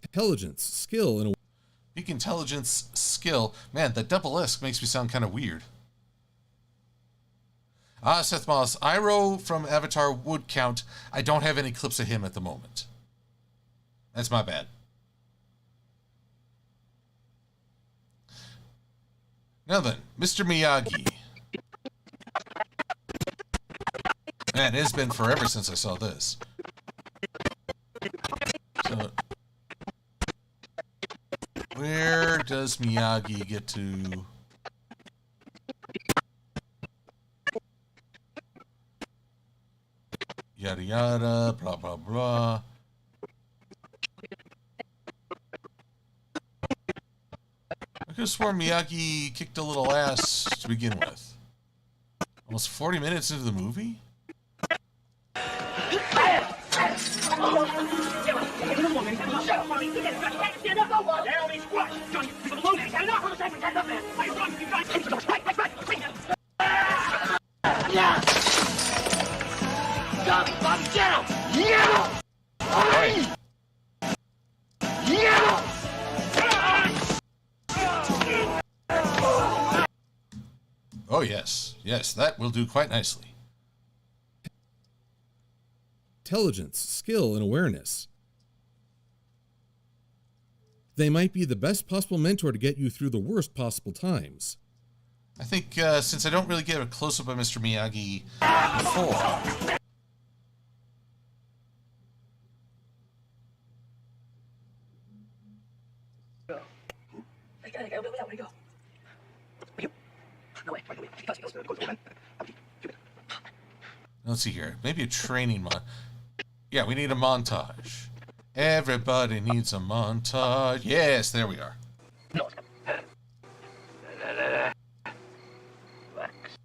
Intelligence, skill, and Peak intelligence, skill. Man, that double S makes me sound kind of weird. Seth Moss. Iroh from Avatar would count. I don't have any clips of him at the moment. That's my bad. Now then, Mr. Miyagi. Man, it has been forever since I saw this. So, where does Miyagi get to? Yada yada, blah blah blah. I could have sworn Miyagi kicked a little ass to begin with. Almost 40 minutes into the movie? Right. Oh yes, yes, that will do quite nicely. intelligence, skill, and awareness. They might be the best possible mentor to get you through the worst possible times. I think since I don't really get a close-up of Mr. Miyagi before... Let's see here. Maybe a training mod. Yeah, we need a montage. Everybody needs a montage. Yes, there we are. Wax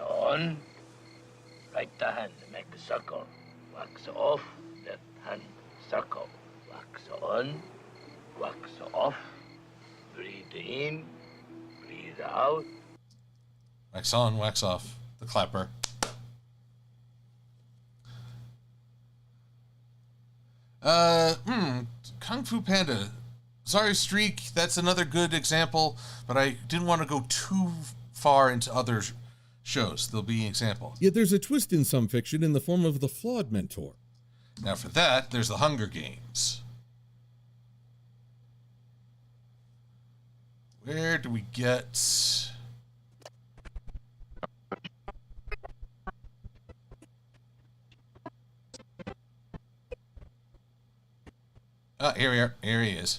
on. Right hand, make a circle. Wax off. Left hand, circle. Wax on. Wax off. Breathe in. Breathe out. Wax on, wax off. The clapper. Kung Fu Panda. Sorry, Streak, that's another good example, but I didn't want to go too far into other shows. There'll be an example. Yet there's a twist in some fiction in the form of the flawed mentor. Now for that, there's the Hunger Games. Where do we get... Ah, here we are. Here he is.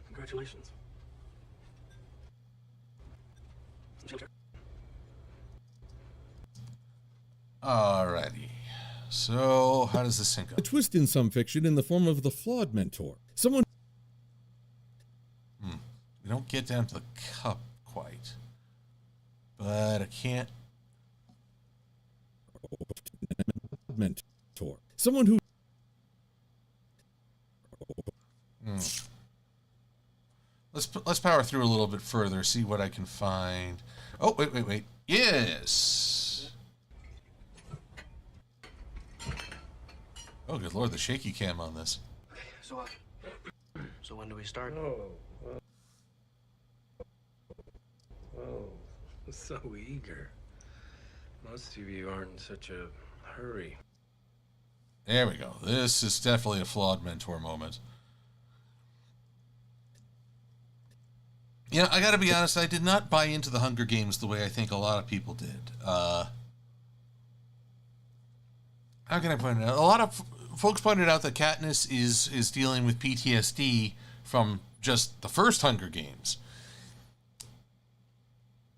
Congratulations. Alrighty. So, how does this sync up? A twist in some fiction in the form of the flawed mentor. Someone... We don't get down to the cup quite. But I can't... mentor. Someone who... Let's power through a little bit further, see what I can find. Oh, wait. Yes! Oh, good lord, the shaky cam on this. So when do we start? Oh, so eager. Most of you aren't in such a hurry. There we go. This is definitely a flawed mentor moment. You know, I gotta be honest, I did not buy into the Hunger Games the way I think a lot of people did. How can I point it out? A lot of folks pointed out that Katniss is dealing with PTSD from just the first Hunger Games.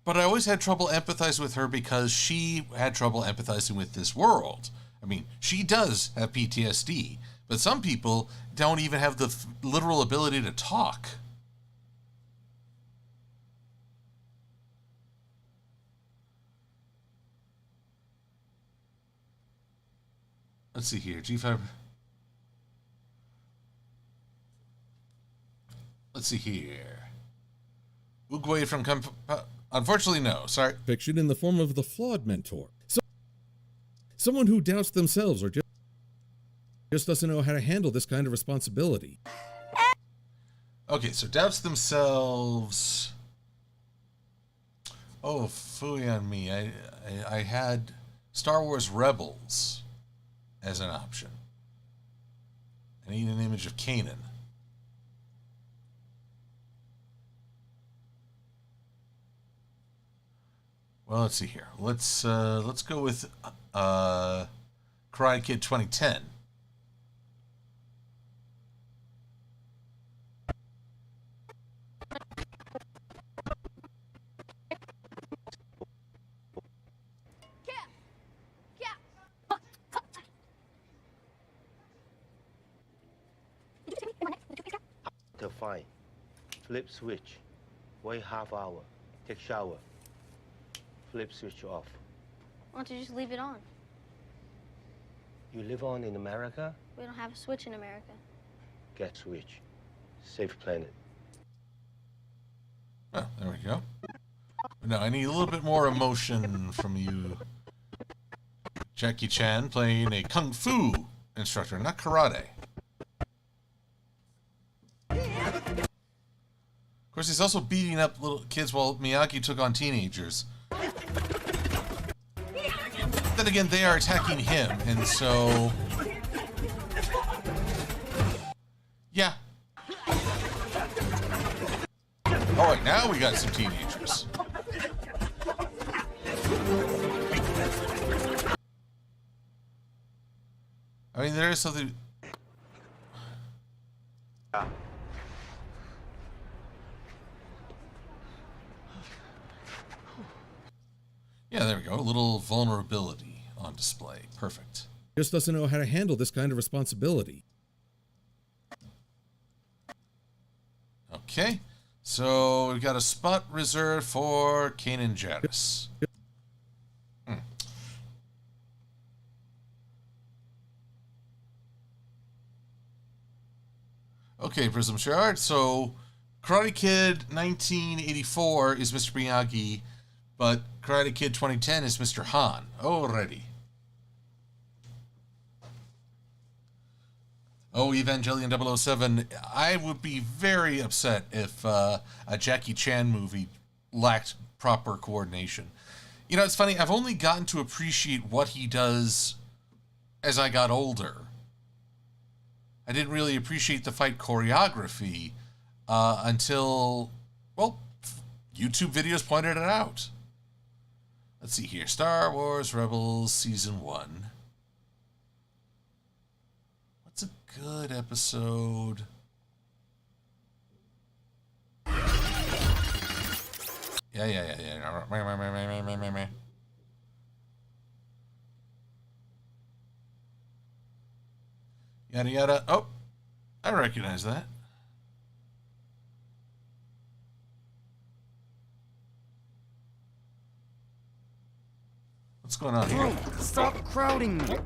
But I always had trouble empathizing with her because she had trouble empathizing with this world. I mean, she does have PTSD, but some people don't even have the literal ability to talk. Let's see here, G5. Let's see here. Uguay from unfortunately, no. Sorry. Fiction in the form of the flawed mentor. Someone who doubts themselves or just doesn't know how to handle this kind of responsibility. Okay, so doubts themselves. Oh, phooey on me. I had Star Wars Rebels as an option. I need an image of Kanan. Well, let's see here. Let's go with Karate Kid 2010. To find, flip switch, wait half hour, take shower, flip switch off. Why don't you just leave it on? You live on in America? We don't have a switch in America. Get switch. Save planet. Oh, there we go. Now I need a little bit more emotion from you. Jackie Chan playing a kung fu instructor, not karate. Of course, he's also beating up little kids while Miyagi took on teenagers. Then again, they are attacking him, and so... yeah. Oh, wait, now we got some teenagers. I mean, there is something... Yeah. go. A little vulnerability on display. Perfect. Just doesn't know how to handle this kind of responsibility. Okay. So we've got a spot reserved for Kanan Jarrus. Okay, Prism Shard. So Karate Kid 1984 is Mr. Miyagi, but Karate Kid 2010 is Mr. Han. Already. Oh, Evangelion 007. I would be very upset if a Jackie Chan movie lacked proper coordination. You know, it's funny. I've only gotten to appreciate what he does as I got older. I didn't really appreciate the fight choreography until, well, YouTube videos pointed it out. Let's see here. Star Wars Rebels Season 1. What's a good episode? Yeah. Yada yada. Oh, I recognize that. What's going on here? Stop crowding me.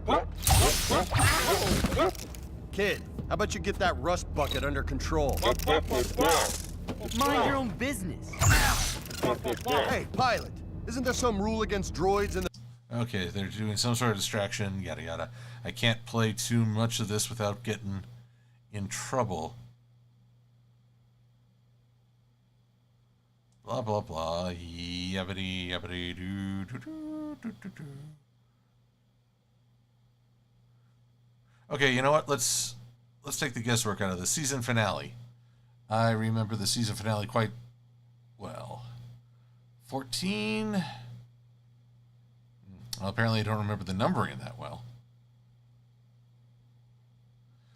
Kid, how about you get that rust bucket under control? Mind your own business. Hey, pilot, isn't there some rule against droids in the... Okay, they're doing some sort of distraction, yada yada. I can't play too much of this without getting in trouble. Blah blah blah. Yabbity yabbity doo doo doo doo doo doo. Okay, you know what? Let's take the guesswork out of the season finale. I remember the season finale quite well. 14. Well, apparently I don't remember the numbering that well.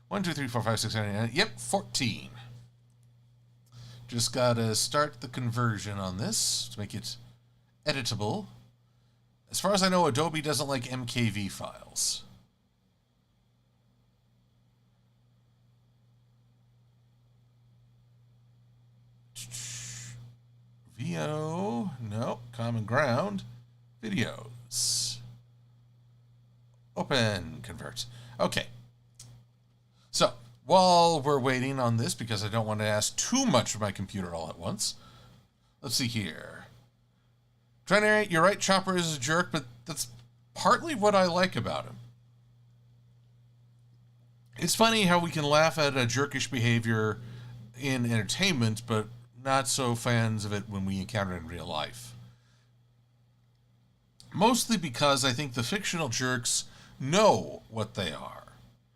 1, 2, 3, 4, 5, 6, 7, 8, 9. Yep, 14. Just gotta start the conversion on this to make it editable. As far as I know, Adobe doesn't like MKV files. VO, no, Common Ground, videos. Open, convert. Okay. So, while we're waiting on this, because I don't want to ask too much of my computer all at once, let's see here. Trinary, you're right, Chopper is a jerk, but that's partly what I like about him. It's funny how we can laugh at a jerkish behavior in entertainment, but not so fans of it when we encounter it in real life. Mostly because I think the fictional jerks know what they are.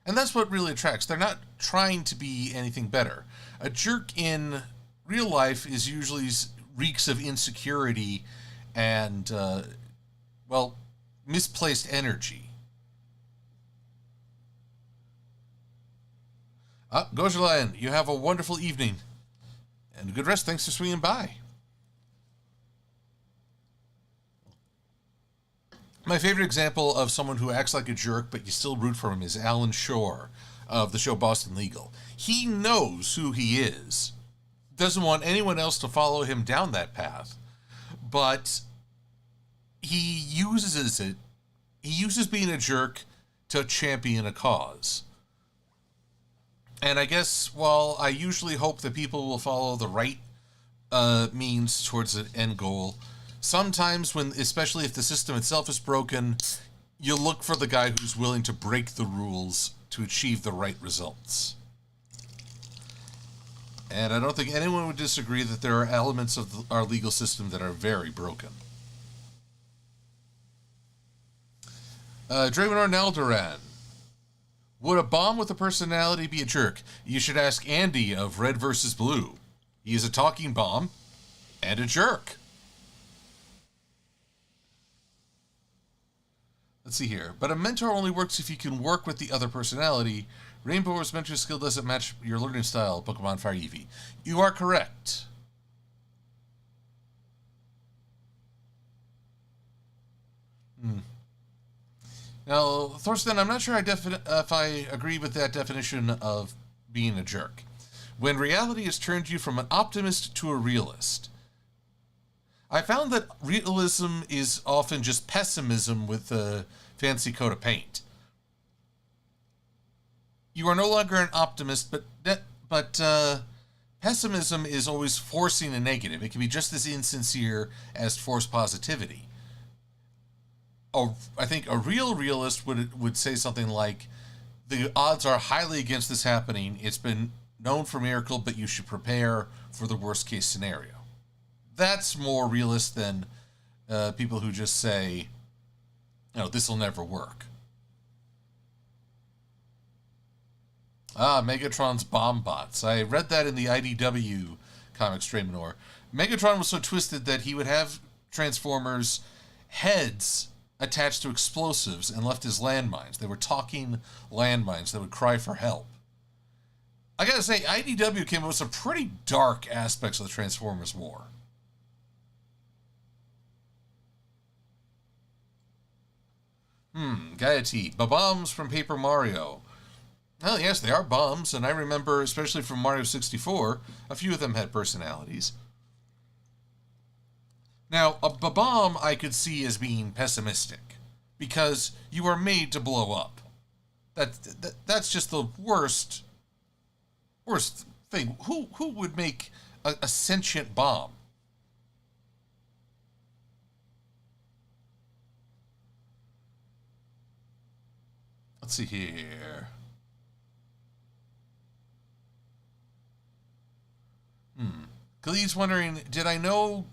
And that's what really attracts. They're not trying to be anything better. A jerk in real life is usually reeks of insecurity and, well, misplaced energy. Gojalan, you have a wonderful evening. And a good rest. Thanks for swinging by. My favorite example of someone who acts like a jerk, but you still root for him, is Alan Shore of the show Boston Legal. He knows who he is. Doesn't want anyone else to follow him down that path. But he uses it. He uses being a jerk to champion a cause. And I guess, while I usually hope that people will follow the right means towards an end goal, sometimes when, especially if the system itself is broken, you look for the guy who's willing to break the rules to achieve the right results. And I don't think anyone would disagree that there are elements of our legal system that are very broken. Draymond Arnaldoran. Would a bomb with a personality be a jerk? You should ask Andy of Red vs. Blue. He is a talking bomb and a jerk. Let's see here. But a mentor only works if you can work with the other personality. Rainbow's mentor skill doesn't match your learning style, Pokemon Fire Eevee. You are correct. Now, Thorsten, I'm not sure if I agree with that definition of being a jerk. When reality has turned you from an optimist to a realist. I found that realism is often just pessimism with a fancy coat of paint. You are no longer an optimist, but pessimism is always forcing a negative. It can be just as insincere as forced positivity. I think a real realist would say something like, the odds are highly against this happening. It's been known for miracle, but you should prepare for the worst case scenario. That's more realist than people who just say, this will never work. Megatron's bomb bots. I read that in the IDW comics trade manure. Megatron was so twisted that he would have Transformers' heads attached to explosives and left as landmines. They were talking landmines that would cry for help. I gotta say, IDW came up with some pretty dark aspects of the Transformers war. Gaiety. Bombs from Paper Mario. Well, yes, they are bombs, and I remember, especially from Mario 64, a few of them had personalities. Now, a bomb I could see as being pessimistic, because you are made to blow up. That's just the worst thing. Who would make a sentient bomb? Let's see here. Glee's wondering, did I know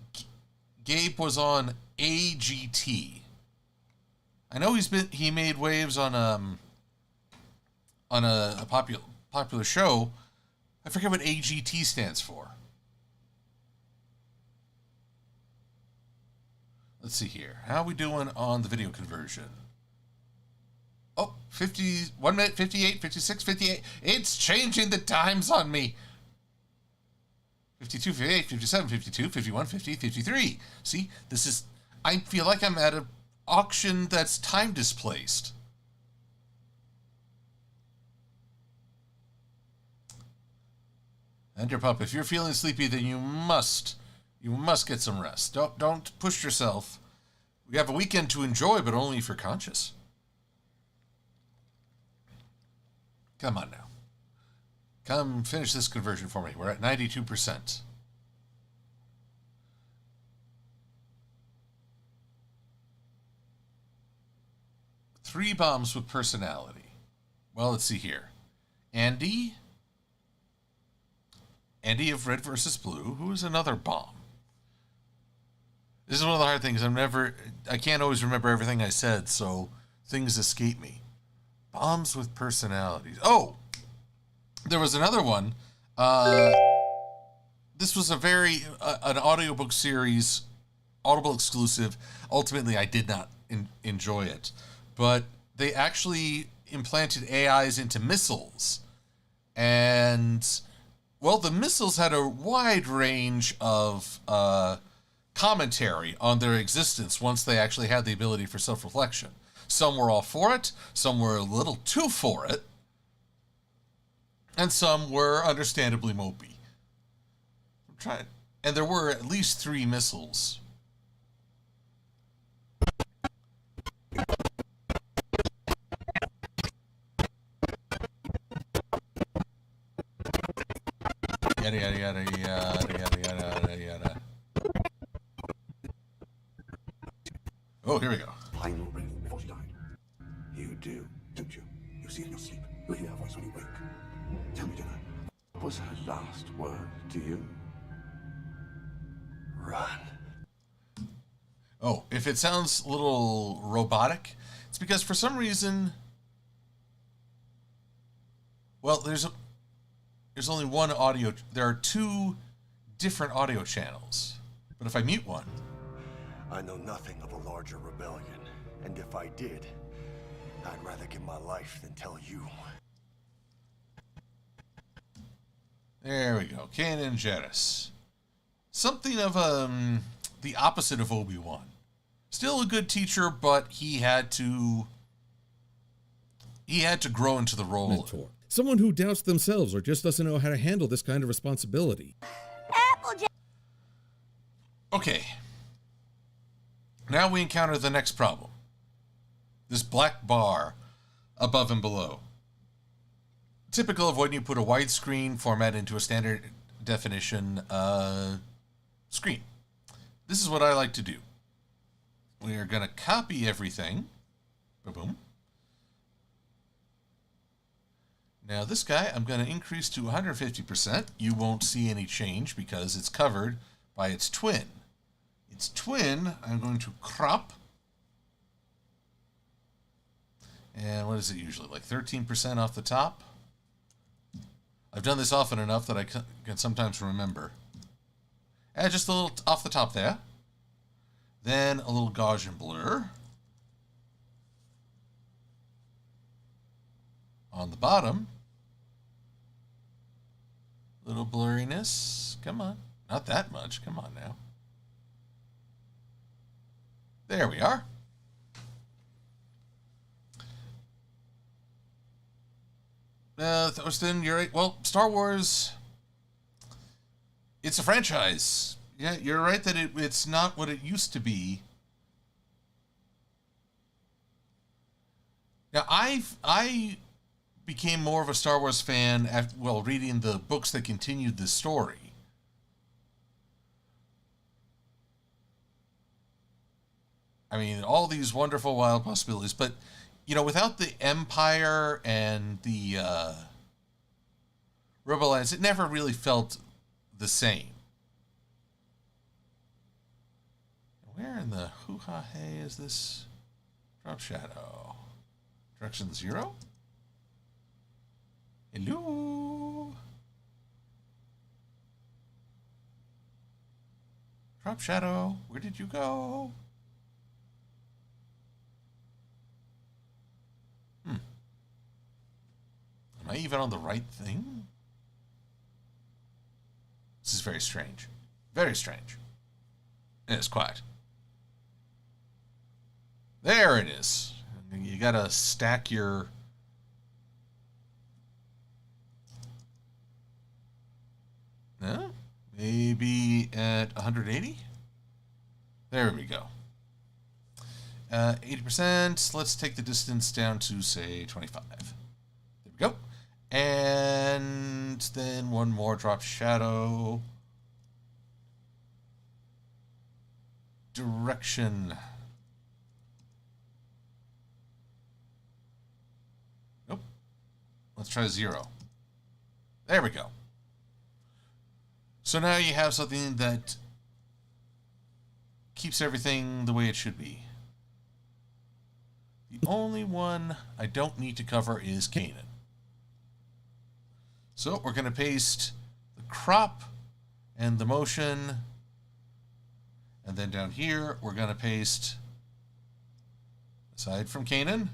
Gabe was on AGT? I know he made waves on a popular show. I forget what AGT stands for. Let's see here. How are we doing on the video conversion? Oh, 1 minute, 58, 56, 58. It's changing the times on me. 52, 58, 57, 52, 51, 50, 53. See, I feel like I'm at an auction that's time displaced. Underpup, if you're feeling sleepy, then you must get some rest. Don't push yourself. We have a weekend to enjoy, but only if you're conscious. Come on now. Come finish this conversion for me. We're at 92%. Three bombs with personality. Well, let's see here. Andy of Red versus Blue, who is another bomb. This is one of the hard things. I can't always remember everything I said, so things escape me. Bombs with personalities. Oh! There was another one. This was an audiobook series, Audible exclusive. Ultimately, I did not enjoy it. But they actually implanted AIs into missiles. And, well, the missiles had a wide range of commentary on their existence once they actually had the ability for self-reflection. Some were all for it. Some were a little too for it. And some were understandably mopey. I'm trying, and there were at least 3 missiles. Yada yada yada yada yada yada yada. Oh, here we go. Final breath before she died. You do, don't you? You see it in your sleep. You hear her voice when you wake. Tell me, Jenna, what was her last word to you? Run. Oh, if it sounds a little robotic, it's because for some reason, well, there's only one audio. There are 2 different audio channels. But if I mute one, I know nothing of a larger rebellion, and if I did, I'd rather give my life than tell you. there we go. Kanan Jarrus. Something of the opposite of Obi-Wan. Still a good teacher, but he had to He had to grow into the role. Mentor. Someone who doubts themselves or just doesn't know how to handle this kind of responsibility. Okay. Now we encounter the next problem. This black bar above and below. Typical of when you put a widescreen format into a standard definition screen. This is what I like to do. We are going to copy everything. Boom. Now this guy, I'm going to increase to 150%. You won't see any change because it's covered by its twin. Its twin, I'm going to crop. And what is it usually? Like 13% off the top? I've done this often enough that I can sometimes remember. And just a little off the top there. Then a little Gaussian blur. On the bottom. Little blurriness. Come on. Not that much. Come on now. There we are. Thorsten, you're right. Well, Star Wars, it's a franchise. Yeah, you're right that it's not what it used to be. Now, I became more of a Star Wars fan after, well, reading the books that continued the story. I mean, all these wonderful, wild possibilities, but you know, without the Empire and the Rebel Alliance, it never really felt the same. Where in the hoo-ha-hey is this drop shadow? Direction 0? Hello? Drop shadow, where did you go? Am I even on the right thing? This is very strange. Very strange. And it's quiet. There it is. You gotta stack your... No? Maybe at 180? There we go. 80%. Let's take the distance down to, say, 25. There we go. And then one more drop shadow. Direction. Nope. Let's try 0. There we go. So now you have something that keeps everything the way it should be. The only one I don't need to cover is Kanan. So we're going to paste the crop and the motion. And then down here, we're going to paste, aside from Kanan,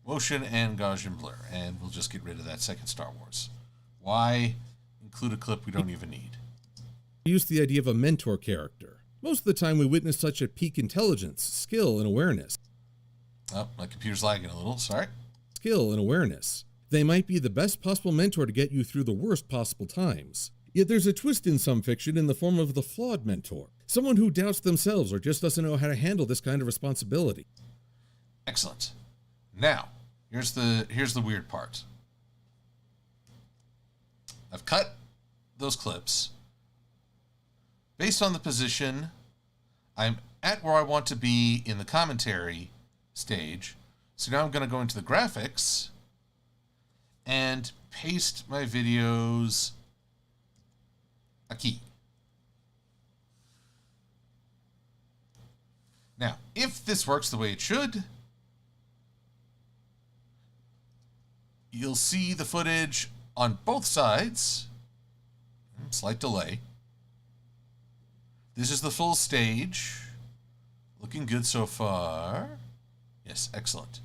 motion and Gaussian blur. And we'll just get rid of that second Star Wars. Why include a clip we don't even need? Use the idea of a mentor character. Most of the time we witness such at peak intelligence, skill, and awareness. Oh, my computer's lagging a little, sorry. Skill and awareness. They might be the best possible mentor to get you through the worst possible times. Yet there's a twist in some fiction in the form of the flawed mentor. Someone who doubts themselves or just doesn't know how to handle this kind of responsibility. Excellent. Now, here's the weird part. I've cut those clips. Based on the position, I'm at where I want to be in the commentary stage. So now I'm going to go into the graphics and paste my videos a key. Now, if this works the way it should, you'll see the footage on both sides. Slight delay. This is the full stage. Looking good so far. Yes, excellent.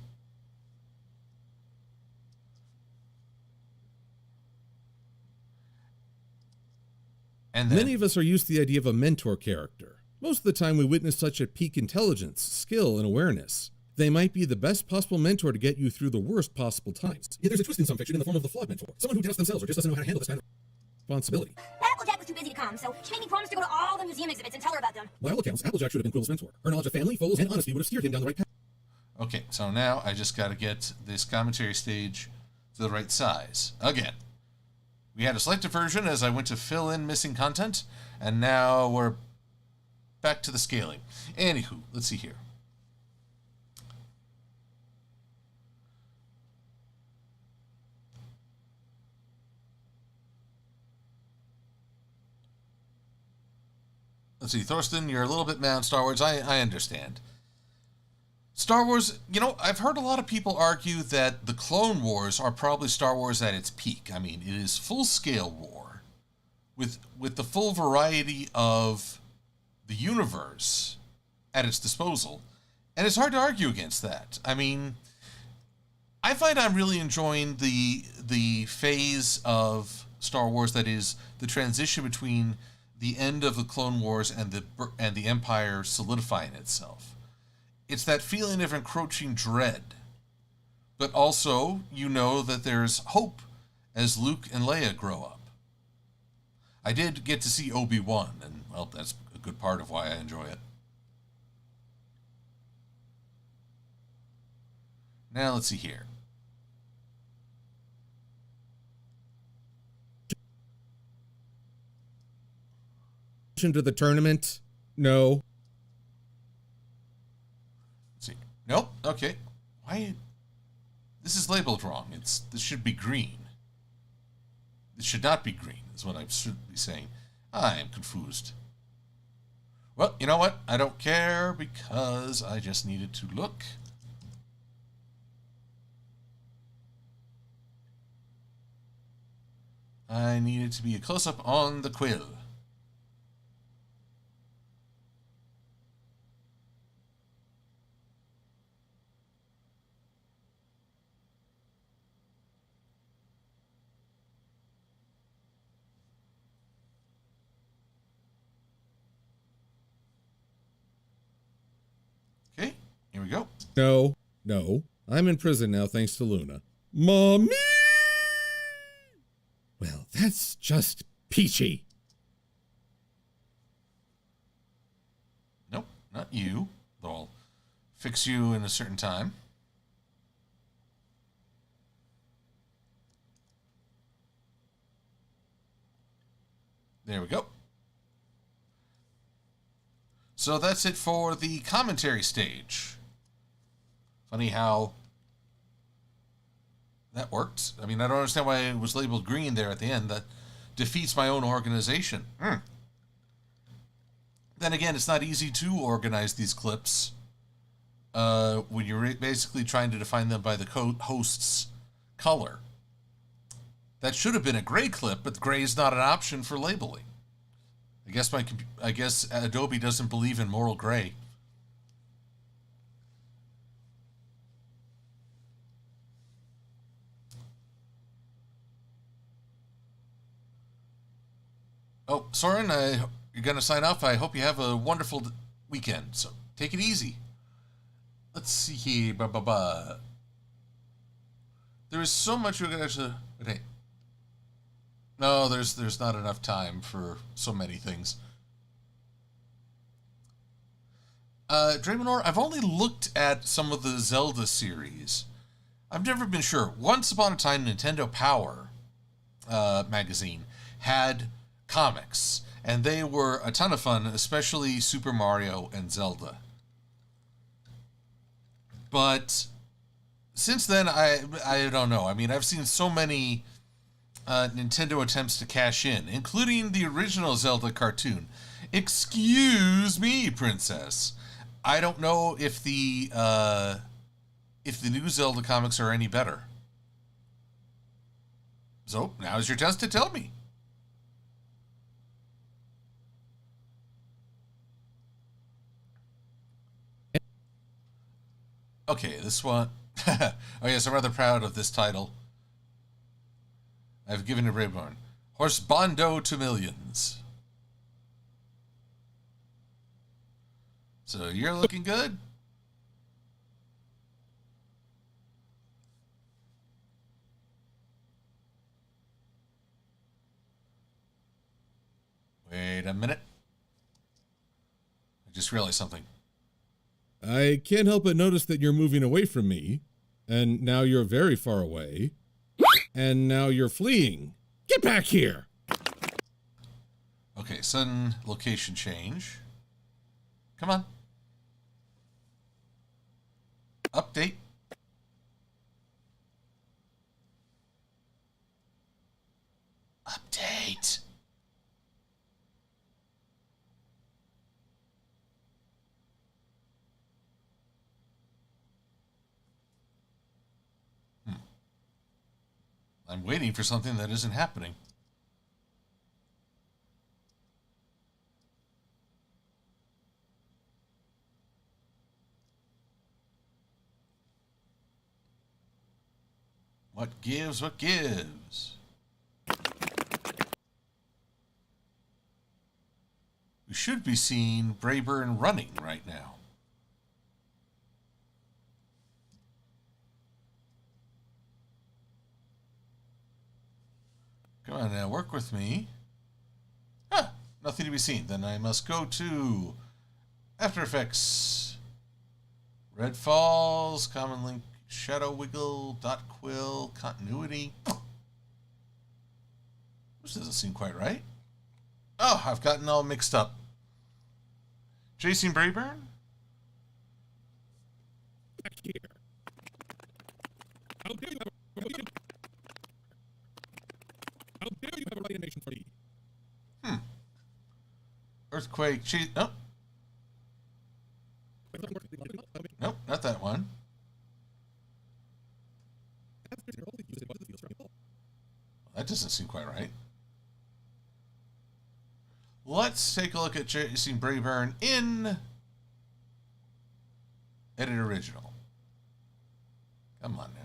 And then, many of us are used to the idea of a mentor character. Most of the time we witness such at peak intelligence, skill, and awareness. They might be the best possible mentor to get you through the worst possible times. Yet there's a twist in some fiction in the form of the flawed mentor. Someone who doubts themselves or just doesn't know how to handle this kind of responsibility. Applejack was too busy to come, so she made me promise to go to all the museum exhibits and tell her about them. By all accounts, Applejack should have been Quill's mentor. Her knowledge of family, foes, and honesty would have steered him down the right path. Okay, so now I just got to get this commentary stage to the right size. Again, we had a selected version as I went to fill in missing content, and now we're back to the scaling. Anywho, let's see here. Let's see, Thorsten, you're a little bit mad on Star Wars. I understand. Star Wars, you know, I've heard a lot of people argue that the Clone Wars are probably Star Wars at its peak. I mean, it is full-scale war with the full variety of the universe at its disposal. And it's hard to argue against that. I mean, I find I'm really enjoying the phase of Star Wars that is the transition between the end of the Clone Wars and the Empire solidifying itself. It's that feeling of encroaching dread, but also you know that there's hope as Luke and Leia grow up. I did get to see Obi-Wan, and well, that's a good part of why I enjoy it. Now let's see here. To the tournament? No. Let's see. Nope. Okay. Why? This is labeled wrong. This should be green. This should not be green, is what I should be saying. I am confused. Well, you know what? I don't care because I just needed to look. I needed to be a close-up on the quill. Okay, here we go. No. I'm in prison now thanks to Luna. Mommy! Well, that's just peachy. Nope, not you. Though I'll fix you in a certain time. There we go. So that's it for the commentary stage. Funny how that worked. I mean, I don't understand why it was labeled green there at the end. That defeats my own organization. Then again, it's not easy to organize these clips when you're basically trying to define them by the host's color. That should have been a gray clip, but gray is not an option for labeling. I guess Adobe doesn't believe in moral gray. Oh, Soren, you're going to sign off. I hope you have a wonderful weekend. So take it easy. Let's see here. There is so much you're going to... But hey. No, there's not enough time for so many things. Draymondor, I've only looked at some of the Zelda series. I've never been sure. Once upon a time, Nintendo Power magazine had comics, and they were a ton of fun, especially Super Mario and Zelda. But since then, I don't know. I mean, I've seen so many Nintendo attempts to cash in, including the original Zelda cartoon. Excuse me, princess. I don't know if the new Zelda comics are any better. So now's your chance to tell me. Okay, this one. Oh yes, I'm rather proud of this title. I've given it Rayborn. Horse Bondo to millions. So you're looking good. Wait a minute. I just realized something. I can't help but notice that you're moving away from me, and now you're very far away, and now you're fleeing. Get back here! Okay, sudden location change. Come on. Update. Update. I'm waiting for something that isn't happening. What gives? What gives? We should be seeing Brayburn running right now. Come on now, work with me. Ah, nothing to be seen. Then I must go to After Effects. Red Falls, Common Link, Shadow Wiggle, Dot Quill, Continuity. This doesn't seem quite right. Oh, I've gotten all mixed up. Jason Brayburn? Back here. How dare you have a right animation for me? Earthquake, oh. Nope, not that one. That doesn't seem quite right. Let's take a look at Jason Brayburn in Edit Original. Come on now.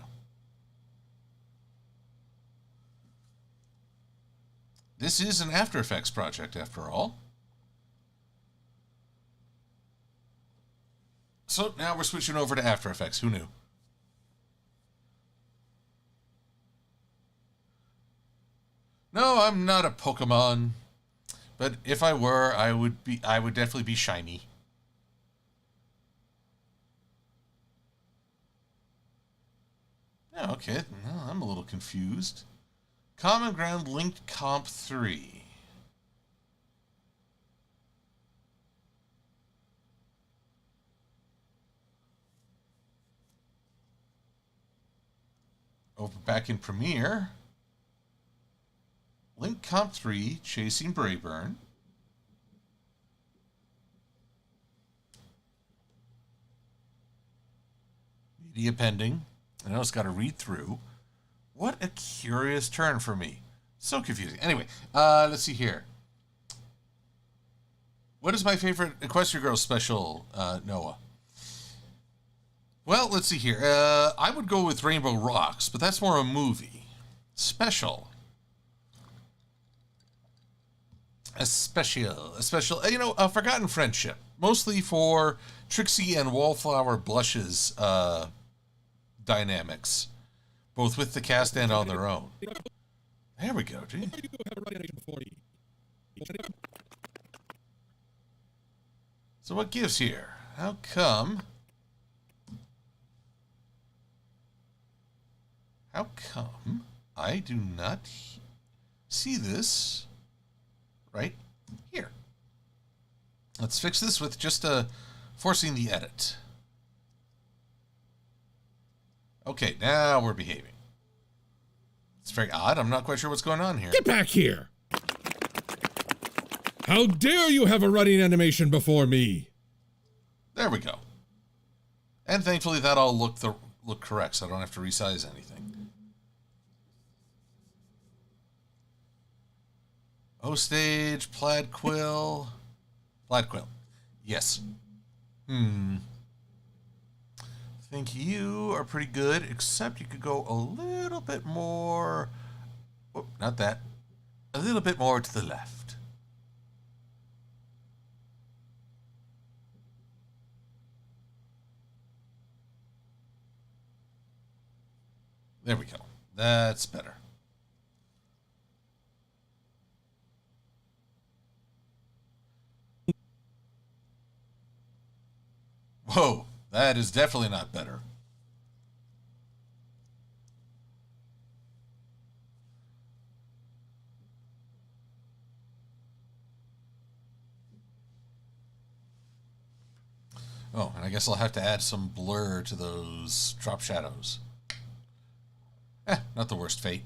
This is an After Effects project, after all. So now we're switching over to After Effects. Who knew? No, I'm not a Pokemon. But if I were, I would definitely be shiny. Oh, okay, no, I'm a little confused. Common Ground Linked Comp 3. Over back in Premiere. Link Comp 3, Chasing Brayburn. Media pending. I know it's got to read through. What a curious turn for me. So confusing. Anyway, let's see here. What is my favorite Equestria Girls special, Noah? Well, let's see here. I would go with Rainbow Rocks, but that's more a movie. Special. A special, you know, a Forgotten Friendship. Mostly for Trixie and Wallflower Blush's dynamics. Both with the cast and on their own. There we go, gee. So what gives here? How come I do not see this right here? Let's fix this with just forcing the edit. Okay, now we're behaving. It's very odd. I'm not quite sure what's going on here. Get back here! How dare you have a running animation before me? There we go. And thankfully that all looked correct, so I don't have to resize anything. O-Stage, Plaid Quill. Plaid Quill. Yes. I think you are pretty good, except you could go a little bit more... Oh, not that. A little bit more to the left. There we go. That's better. Oh, that is definitely not better. Oh, and I guess I'll have to add some blur to those drop shadows. Not the worst fate.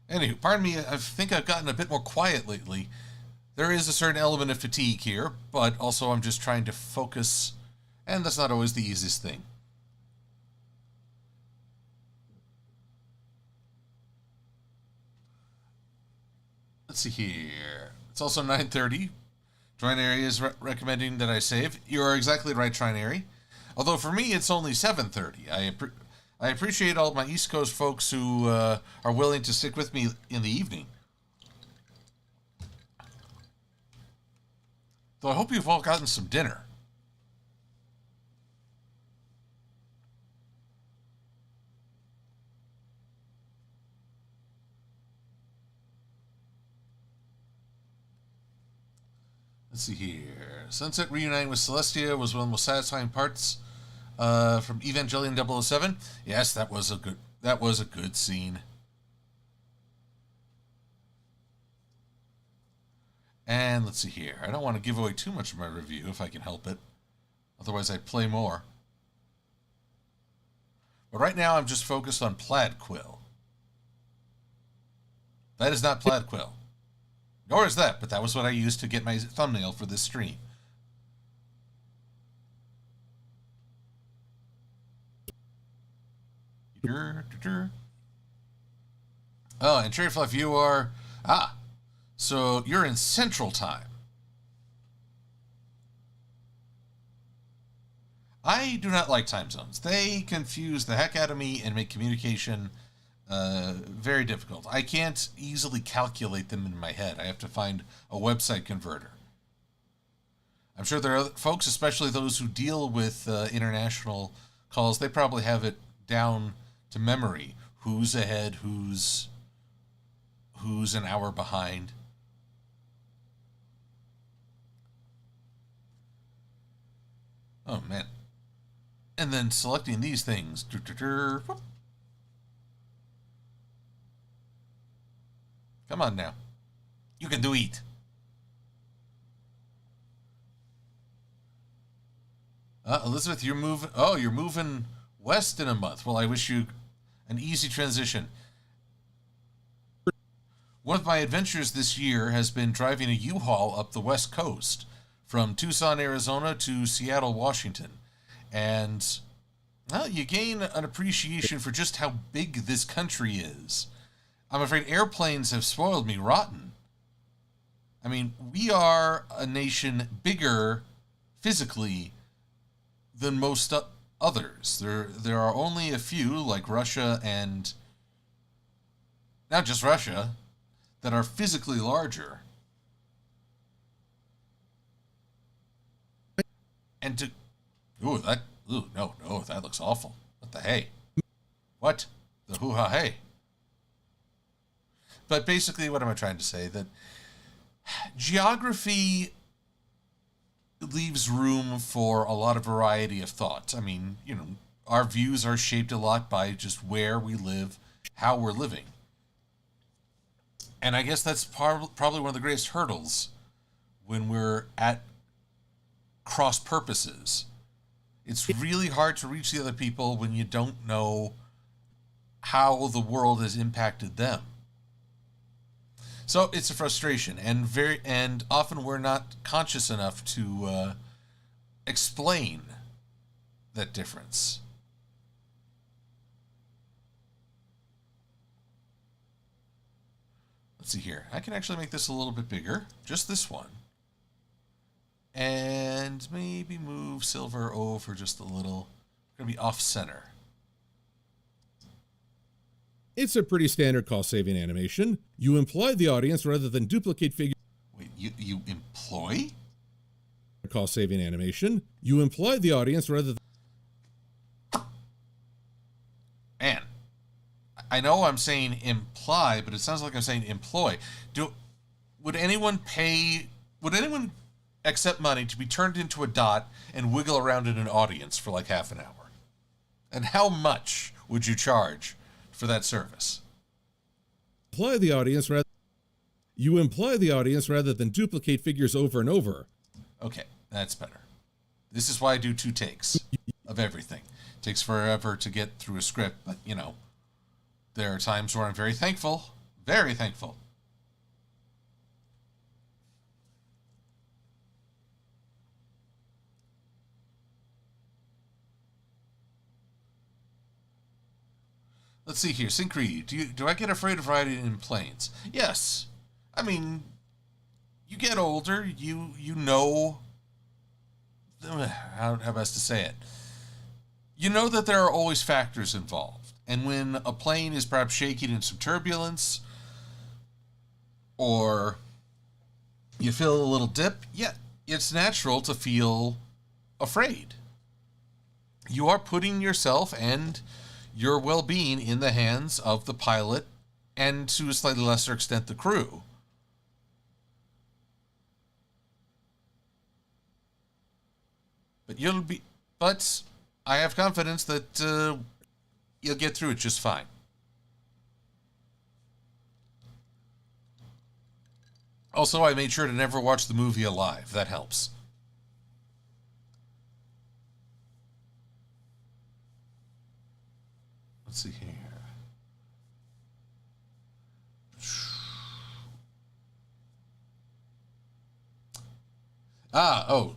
Anywho, pardon me, I think I've gotten a bit more quiet lately. There is a certain element of fatigue here, but also I'm just trying to focus, and that's not always the easiest thing. Let's see here. It's also 9:30. Trinary is recommending that I save. You're exactly right, Trinary. Although for me, it's only 7:30. I appreciate all my East Coast folks who are willing to stick with me in the evening. Though I hope you've all gotten some dinner. Let's see here. Sunset reuniting with Celestia was one of the most satisfying parts from Evangelion 007. Yes, that was a good scene. And let's see here. I don't want to give away too much of my review if I can help it. Otherwise I'd play more. But right now I'm just focused on Plaid Quill. That is not Plaid Quill. Nor is that, but that was what I used to get my thumbnail for this stream. Oh, and Cherry Fluff, you are... so you're in Central Time. I do not like time zones. They confuse the heck out of me and make communication very difficult. I can't easily calculate them in my head. I have to find a website converter. I'm sure there are other folks, especially those who deal with international calls, they probably have it down to memory. Who's ahead, who's an hour behind. Oh, man. And then selecting these things. Come on now. You can do it. Elizabeth, you're moving west in a month. Well, I wish you an easy transition. One of my adventures this year has been driving a U-Haul up the West Coast from Tucson, Arizona to Seattle, Washington. And, well, you gain an appreciation for just how big this country is. I'm afraid airplanes have spoiled me rotten. I mean, we are a nation bigger physically than most others. There are only a few, like Russia and not just Russia, that are physically larger. And to... no, that looks awful. What the hey? What? The hoo-ha-hey. But basically, what am I trying to say? That geography leaves room for a lot of variety of thought. I mean, our views are shaped a lot by just where we live, how we're living. And I guess that's probably one of the greatest hurdles when we're at cross purposes. It's really hard to reach the other people when you don't know how the world has impacted them. So it's a frustration, and often we're not conscious enough to explain that difference. Let's see here. I can actually make this a little bit bigger, just this one. And maybe move silver over just a little. We're going to be off center. It's a pretty standard cost-saving animation. You employ the audience rather than duplicate figures. Wait, you employ? Cost-saving animation. You employ the audience rather than... Man, I know I'm saying imply, but it sounds like I'm saying employ. Would anyone pay would anyone accept money to be turned into a dot and wiggle around in an audience for like half an hour? And how much would you charge for that service? You imply the audience rather than duplicate figures over and over. Okay, that's better. This is why I do 2 takes of everything. It takes forever to get through a script, but, you know, there are times where I'm very thankful. Very thankful. Let's see here. Synchree, do I get afraid of riding in planes? Yes. I mean, you get older, you know, how best to say it. You know that there are always factors involved. And when a plane is perhaps shaking in some turbulence, or you feel a little dip, yeah, it's natural to feel afraid. You are putting yourself and your well-being in the hands of the pilot and, to a slightly lesser extent, the crew. But I have confidence that you'll get through it just fine. Also, I made sure to never watch the movie alive. That helps. Let's see here.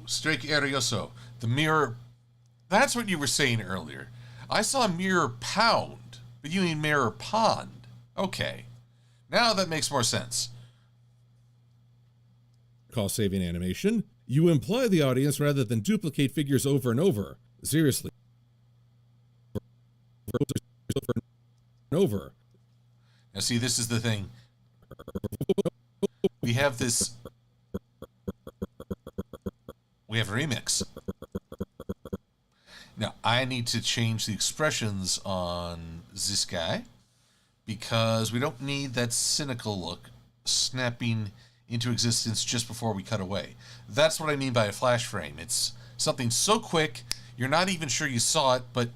Strake Arioso. The mirror. That's what you were saying earlier. I saw mirror pound, but you mean mirror pond. Okay. Now that makes more sense. Cost-saving animation. You imply the audience rather than duplicate figures over and over. Seriously. Over and over. Now see, this is the thing. We have this. We have a remix. Now, I need to change the expressions on this guy because we don't need that cynical look snapping into existence just before we cut away. That's what I mean by a flash frame. It's something so quick, you're not even sure you saw it, but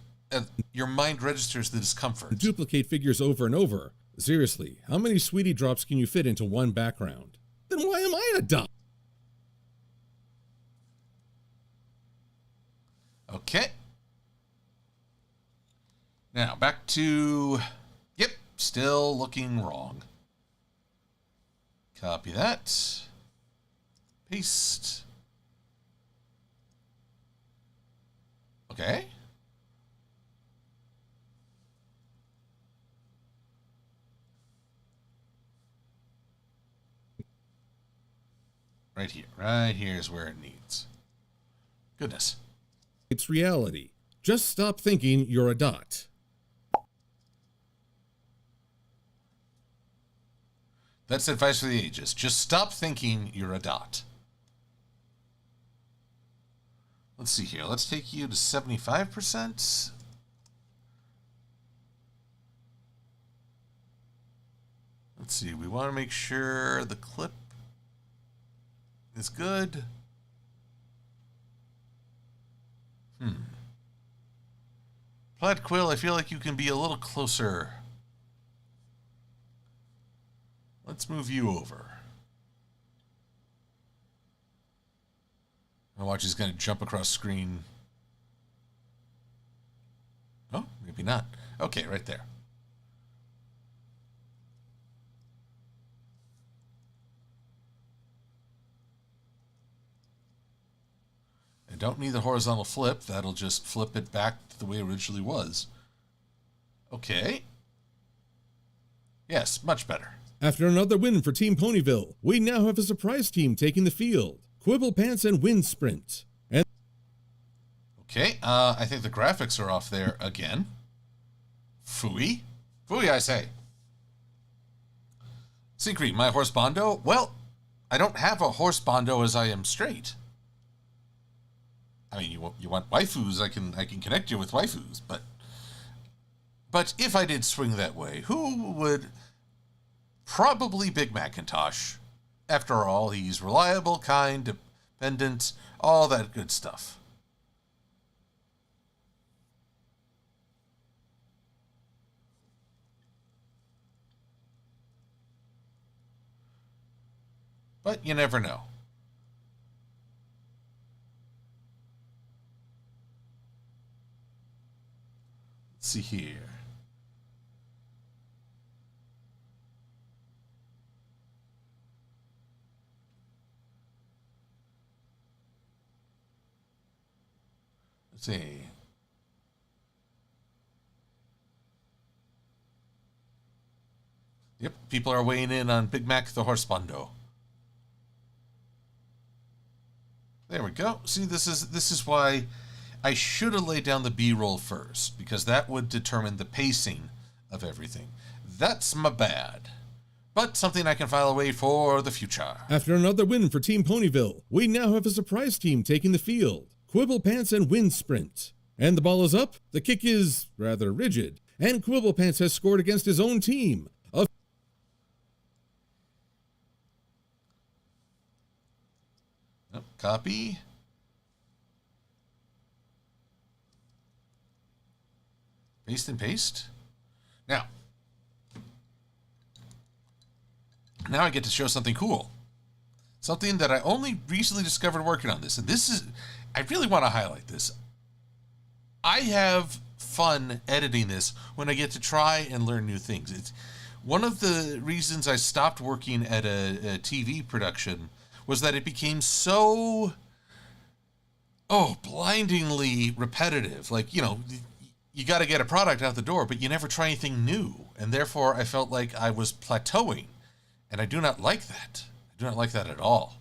your mind registers the discomfort. Duplicate figures over and over. Seriously, how many sweetie drops can you fit into one background? Then why am I a dot? Okay. Now, back to... Yep, still looking wrong. Copy that. Paste. Okay. Right here. Right here is where it needs. Goodness. It's reality. Just stop thinking you're a dot. That's advice for the ages. Just stop thinking you're a dot. Let's see here. Let's take you to 75%. Let's see. We want to make sure the clip is good. Plaid Quill, I feel like you can be a little closer. Let's move you over. I watch he's going to jump across screen. Oh, maybe not. Okay, right there. I don't need the horizontal flip. That'll just flip it back to the way it originally was. Okay. Yes, much better. After another win for Team Ponyville, we now have a surprise team taking the field. Quibble Pants and Wind Sprint. And okay, I think the graphics are off there again. Phooey. Phooey, I say. Synchree, my horse Bondo? Well, I don't have a horse Bondo as I am straight. I mean, you want waifus, I can connect you with waifus, but if I did swing that way, who would... Probably Big Macintosh. after all, he's reliable, kind, dependent, all that good stuff. But you never know. Let's see here. Let's see. Yep, people are weighing in on Big Mac the Horsepondo. There we go. See, this is why I should have laid down the B-roll first, because that would determine the pacing of everything. That's my bad. But something I can file away for the future. After another win for Team Ponyville, we now have a surprise team taking the field. Quibble Pants and Wind Sprint. And the ball is up, the kick is rather rigid, and Quibble Pants has scored against his own team. Copy. Paste and paste. Now I get to show something cool. Something that I only recently discovered working on this. And I really want to highlight this. I have fun editing this when I get to try and learn new things. It's one of the reasons I stopped working at a TV production was that it became so, blindingly repetitive. Like, you got to get a product out the door, but you never try anything new. And therefore, I felt like I was plateauing. And I do not like that. I do not like that at all.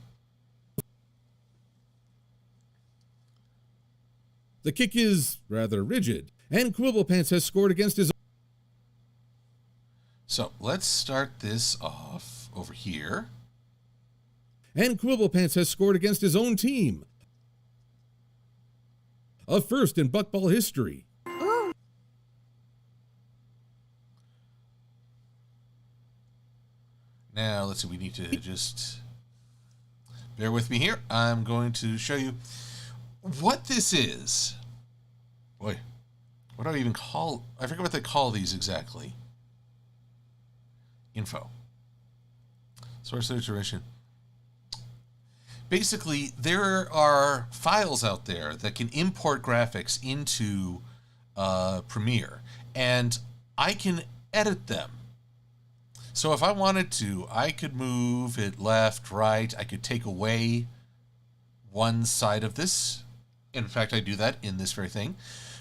The kick is rather rigid, and Quibble Pants has scored against his... So, let's start this off over here. And Quibble Pants has scored against his own team. A first in Buckball history. Now, let's see, we need to just bear with me here. I'm going to show you what this is. Boy, what do I even call... I forget what they call these exactly. Info. Source iteration. Basically, there are files out there that can import graphics into Premiere, and I can edit them. So if I wanted to, I could move it left, right. I could take away one side of this. In fact, I do that in this very thing.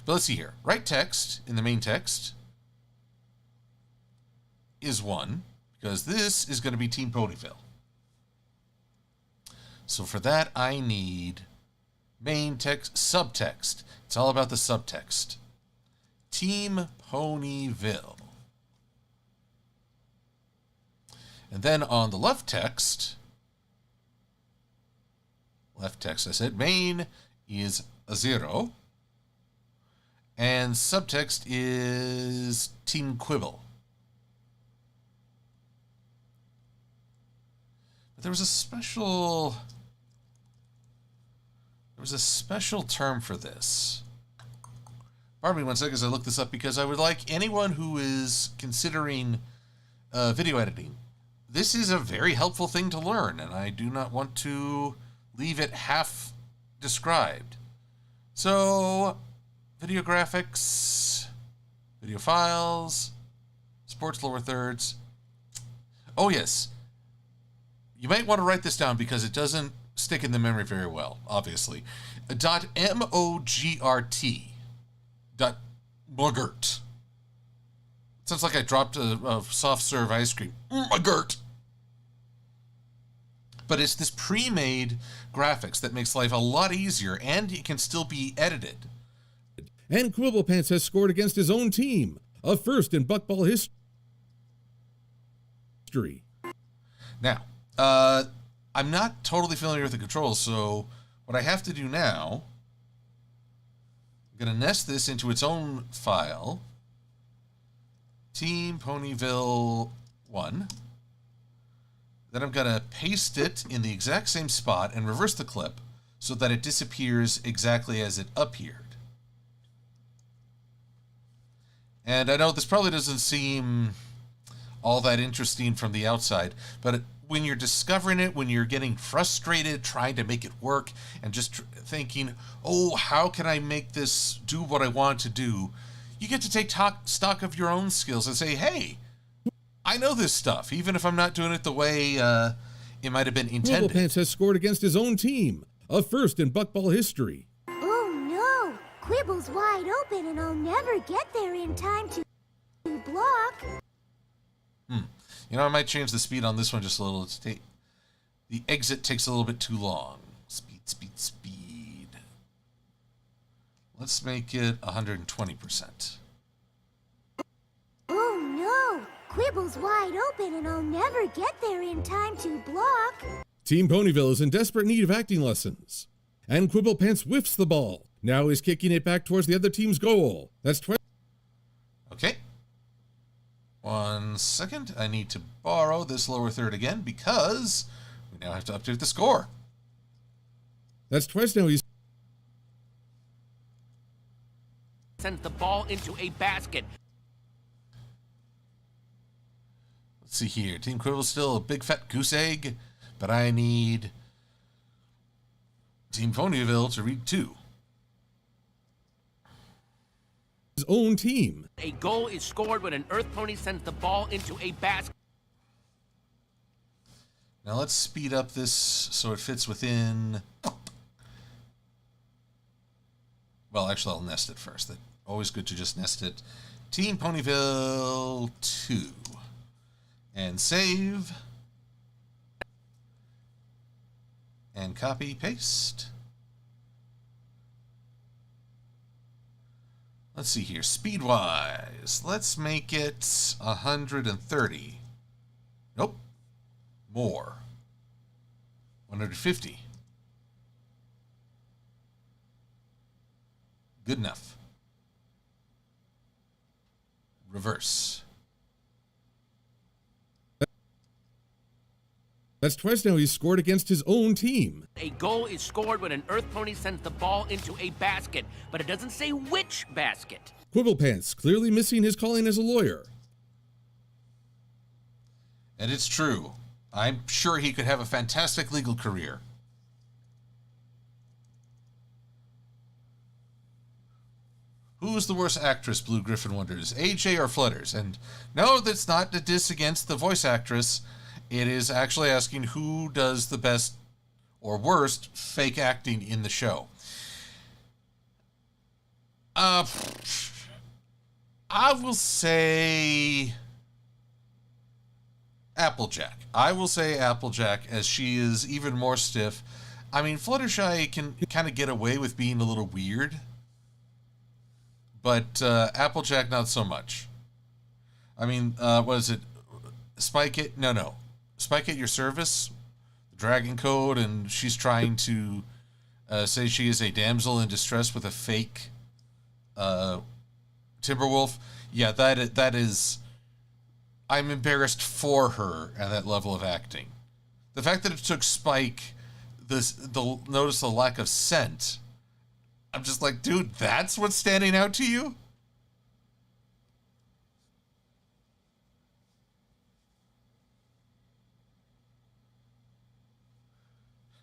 But let's see here. Right text in the main text is one, because this is going to be Team Ponyville. So for that, I need main text, subtext. It's all about the subtext. Team Ponyville. And then on the left text, I said, main is a 0. And subtext is Team Quibble. But there was a special term for this. Pardon me one second as I look this up, because I would like anyone who is considering video editing. This is a very helpful thing to learn, and I do not want to leave it half described. So, video graphics, video files, sports lower thirds. Oh yes, you might want to write this down because it doesn't stick in the memory very well, obviously. .mogrt. .mogurt. Sounds like I dropped a soft serve ice cream. Mogurt. But it's this pre-made graphics that makes life a lot easier, and it can still be edited. And Quibble Pants has scored against his own team. A first in Buckball history. Now, I'm not totally familiar with the controls, so what I have to do now, I'm going to nest this into its own file. Team Ponyville 1. Then I'm going to paste it in the exact same spot and reverse the clip so that it disappears exactly as it appeared. And I know this probably doesn't seem all that interesting from the outside, but when you're discovering it, when you're getting frustrated trying to make it work and just thinking, oh, how can I make this do what I want to do? You get to take stock of your own skills and say, hey, I know this stuff, even if I'm not doing it the way it might have been intended. Quibblepants has scored against his own team, a first in Buckball history. Oh no! Quibble's wide open and I'll never get there in time to block. You know, I might change the speed on this one just a little. The exit takes a little bit too long. Speed, speed, speed. Let's make it 120%. Oh no! Quibble's wide open and I'll never get there in time to block. Team Ponyville is in desperate need of acting lessons. And Quibblepants whiffs the ball. Now he's kicking it back towards the other team's goal. That's Okay. 1 second. I need to borrow this lower third again because we now have to update the score. That's twice now he's sends the ball into a basket. Let's see here. Team Quibble's still a big fat goose egg, but I need Team Ponyville to read 2. his own team. A goal is scored when an Earth Pony sends the ball into a basket. Now let's speed up this so it fits within... Well, actually, I'll nest it first. That's always good to just nest it. Team Ponyville 2. And save. And copy, paste. Let's see here. Speed-wise, let's make it 130. Nope. More. 150. Good enough. Reverse. That's twice now he's scored against his own team. A goal is scored when an Earth Pony sends the ball into a basket, but it doesn't say which basket. Quibblepants, clearly missing his calling as a lawyer. And it's true. I'm sure he could have a fantastic legal career. Who's the worst actress, Blue Griffin wonders? AJ or Flutters? And no, that's not a diss against the voice actress. It is actually asking who does the best or worst fake acting in the show. I will say Applejack. I will say Applejack, as she is even more stiff. I mean, Fluttershy can kind of get away with being a little weird, but Applejack not so much. I mean, what is it? Spike It? No. Spike at your service, Dragon Code, and she's trying to say she is a damsel in distress with a fake Timberwolf. Yeah, that is. I'm embarrassed for her at that level of acting. The fact that it took Spike notice the lack of scent. I'm just like, dude, that's what's standing out to you?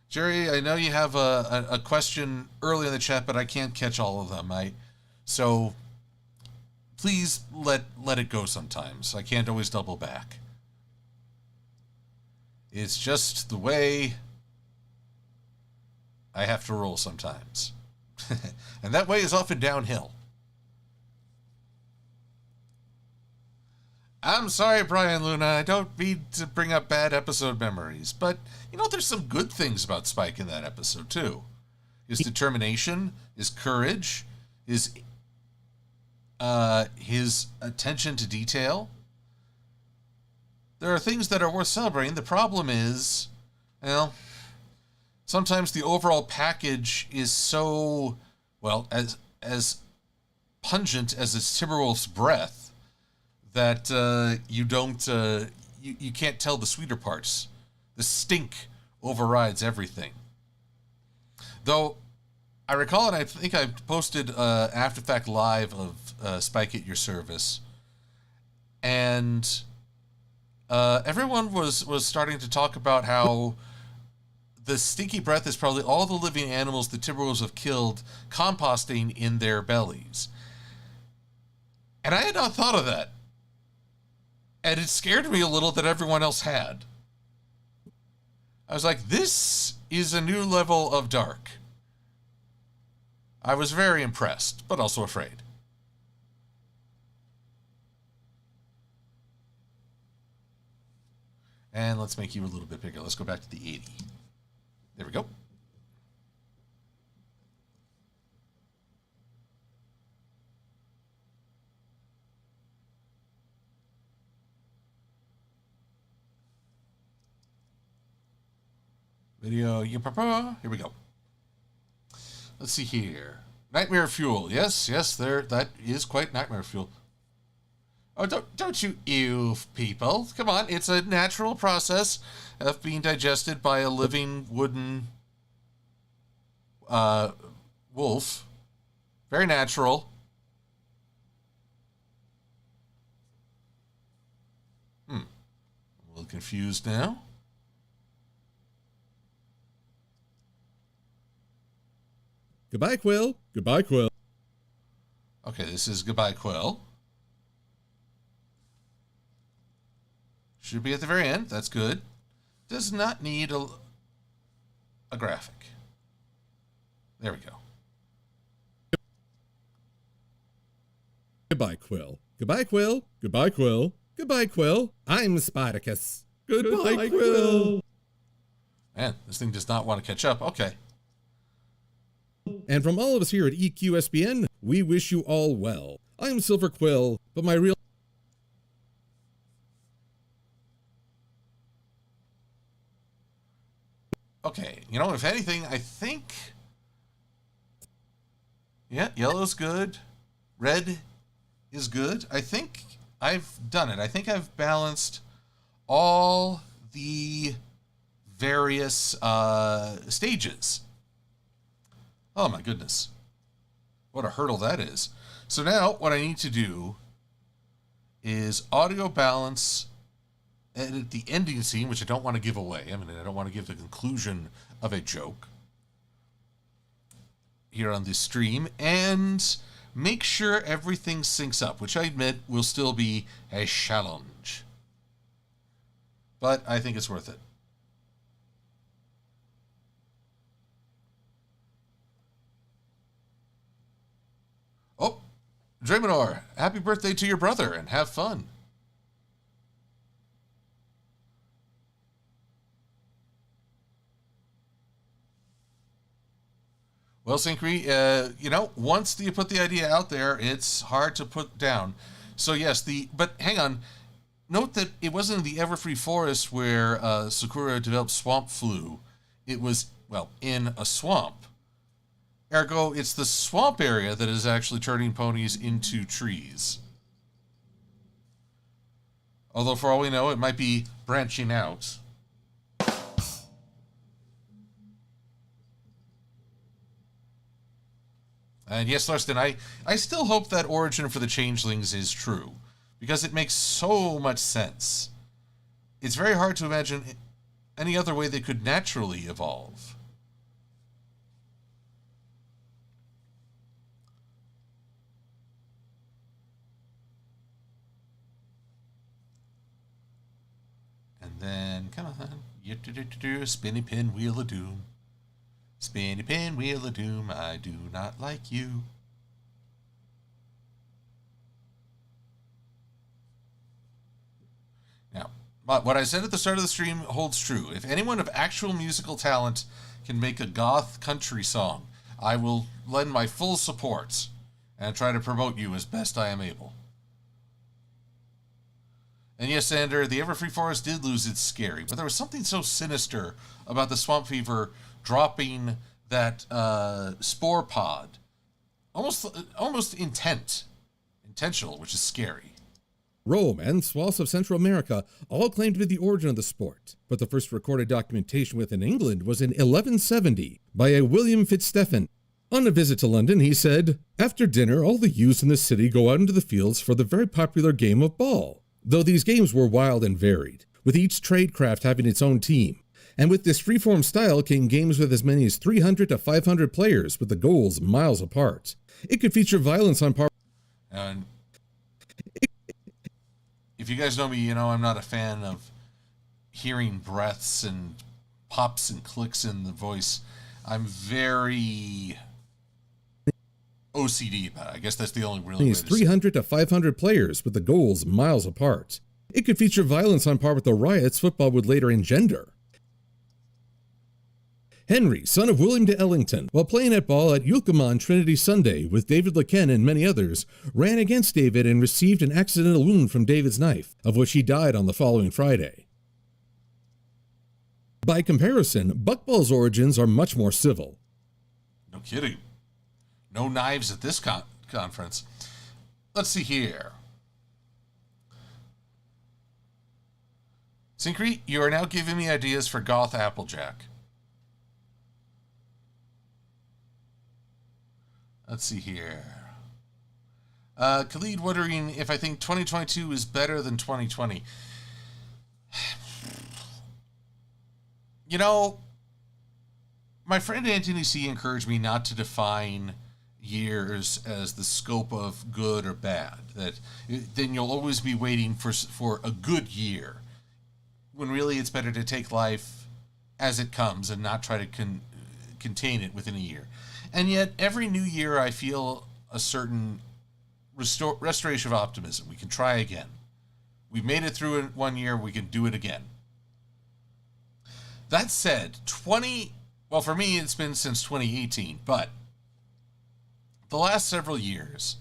Jerry, I know you have a question early in the chat, but I can't catch all of them. So please let it go sometimes. I can't always double back. It's just the way I have to roll sometimes. And that way is often downhill. I'm sorry, Brian Luna. I don't mean to bring up bad episode memories, but, you know, there's some good things about Spike in that episode, too. His determination, his courage, his attention to detail. There are things that are worth celebrating. The problem is, well, sometimes the overall package is so, well, as pungent as its Timberwolf's breath, that you can't tell the sweeter parts The stink overrides everything. Though, I recall, and I think I posted After Fact Live of Spike at Your Service, and everyone was starting to talk about how the stinky breath is probably all the living animals the Timberwolves have killed composting in their bellies. And I had not thought of that. And it scared me a little that everyone else had. I was like, this is a new level of dark. I was very impressed, but also afraid. And let's make you a little bit bigger. Let's go back to the 80. There we go. Video, here we go. Let's see here. Nightmare fuel. Yes, there. That is quite nightmare fuel. Oh, don't you oof, people. Come on, it's a natural process of being digested by a living wooden wolf. Very natural. I'm a little confused now. Goodbye, Quill. Goodbye, Quill. Okay, this is Goodbye, Quill. Should be at the very end. That's good. Does not need a graphic. There we go. Goodbye, Quill. Goodbye, Quill. Goodbye, Quill. Goodbye, Quill. I'm Spartacus. Goodbye, Quill. Man, this thing does not want to catch up. Okay. And from all of us here at EQSPN, we wish you all well. I'm Silver Quill, but my real... Okay, you know, if anything, I think... Yeah, yellow's good. Red is good. I think I've done it. I think I've balanced all the various stages. Oh my goodness. What a hurdle that is. So now what I need to do is audio balance, edit the ending scene, which I don't want to give away. I mean, I don't want to give the conclusion of a joke here on this stream, and make sure everything syncs up, which I admit will still be a challenge. But I think it's worth it. Oh, Dramonor, happy birthday to your brother, and have fun. Well, Syncre, you know, once you put the idea out there, it's hard to put down. So yes, but hang on. Note that it wasn't in the Everfree Forest where Sakura developed swamp flu. It was, well, in a swamp. Ergo, it's the swamp area that is actually turning ponies into trees. Although, for all we know, it might be branching out. And yes, Thurston, I still hope that origin for the changelings is true, because it makes so much sense. It's very hard to imagine any other way they could naturally evolve. And then, come on, spinny pin, wheel of doom. Spinny pin, wheel of doom, I do not like you. Now, what I said at the start of the stream holds true. If anyone of actual musical talent can make a goth country song, I will lend my full support and try to promote you as best I am able. And yes, Sander, the Everfree Forest did lose its scary, but there was something so sinister about the swamp fever dropping that spore pod. Almost intentional, which is scary. Rome, and swaths of Central America all claim to be the origin of the sport, but the first recorded documentation within England was in 1170 by a William Fitzstephen. On a visit to London, he said, "After dinner, all the youths in the city go out into the fields for the very popular game of ball, though these games were wild and varied, with each tradecraft having its own team. And with this freeform style came games with as many as 300 to 500 players, with the goals miles apart. It could feature violence on par." And if you guys know me, you know I'm not a fan of hearing breaths and pops and clicks in the voice. I'm very OCD about it. I guess that's the only real way to say it. 300 to 500 players, with the goals miles apart. It could feature violence on par with the riots football would later engender. Henry, son of William de Ellington, while playing at ball at Yulcombe on Trinity Sunday with David Lequen and many others, ran against David and received an accidental wound from David's knife, of which he died on the following Friday. By comparison, buckball's origins are much more civil. No kidding. No knives at this conference. Let's see here. Syncrete, you are now giving me ideas for Goth Applejack. Let's see here. Khalid wondering if I think 2022 is better than 2020. You know, my friend Anthony C. encouraged me not to define years as the scope of good or bad. That then you'll always be waiting for a good year, when really it's better to take life as it comes and not try to contain it within a year. And yet, every new year, I feel a certain restoration of optimism. We can try again. We've made it through in 1 year. We can do it again. That said, well, for me, it's been since 2018, but the last several years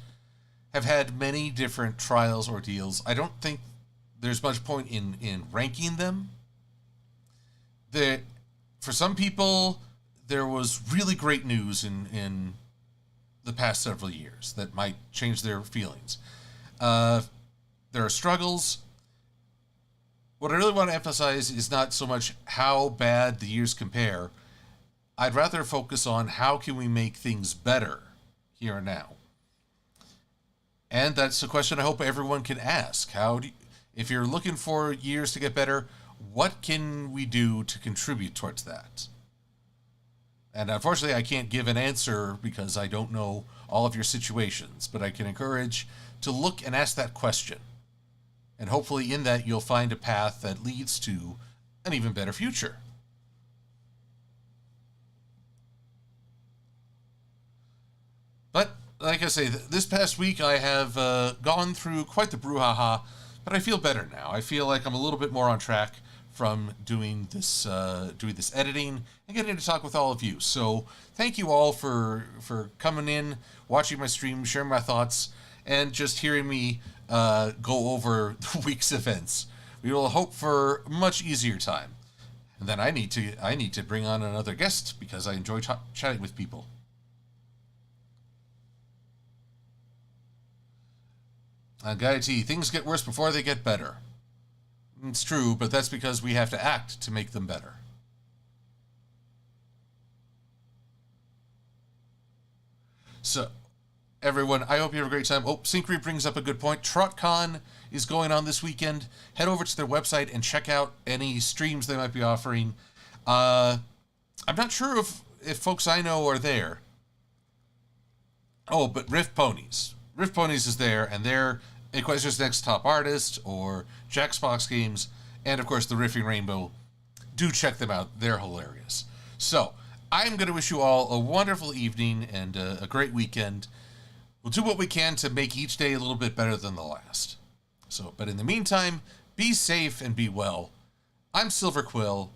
have had many different trials, ordeals. I don't think there's much point in ranking them. For some people, there was really great news in the past several years that might change their feelings. There are struggles. What I really want to emphasize is not so much how bad the years compare. I'd rather focus on how can we make things better here and now. And that's a question I hope everyone can ask. If you're looking for years to get better, what can we do to contribute towards that? And unfortunately, I can't give an answer because I don't know all of your situations, but I can encourage to look and ask that question. And hopefully in that, you'll find a path that leads to an even better future. But, like I say, this past week I have gone through quite the brouhaha, but I feel better now. I feel like I'm a little bit more on track from doing this editing and getting to talk with all of you. So thank you all for coming in, watching my stream, sharing my thoughts, and just hearing me go over the week's events. We will hope for a much easier time. And then I need to bring on another guest because I enjoy chatting with people. Guy T, things get worse before they get better. It's true, but that's because we have to act to make them better. So, everyone, I hope you have a great time. Oh, Syncrete brings up a good point. TrotCon is going on this weekend. Head over to their website and check out any streams they might be offering. I'm not sure if folks I know are there. Oh, but Rift Ponies. Rift Ponies is there, and they're Equestria's Next Top Artist, or Jacksbox Games, and of course the Riffing Rainbow. Do check them out. They're hilarious. So, I'm going to wish you all a wonderful evening and a great weekend. We'll do what we can to make each day a little bit better than the last. So, but in the meantime, be safe and be well. I'm Silver-Quill,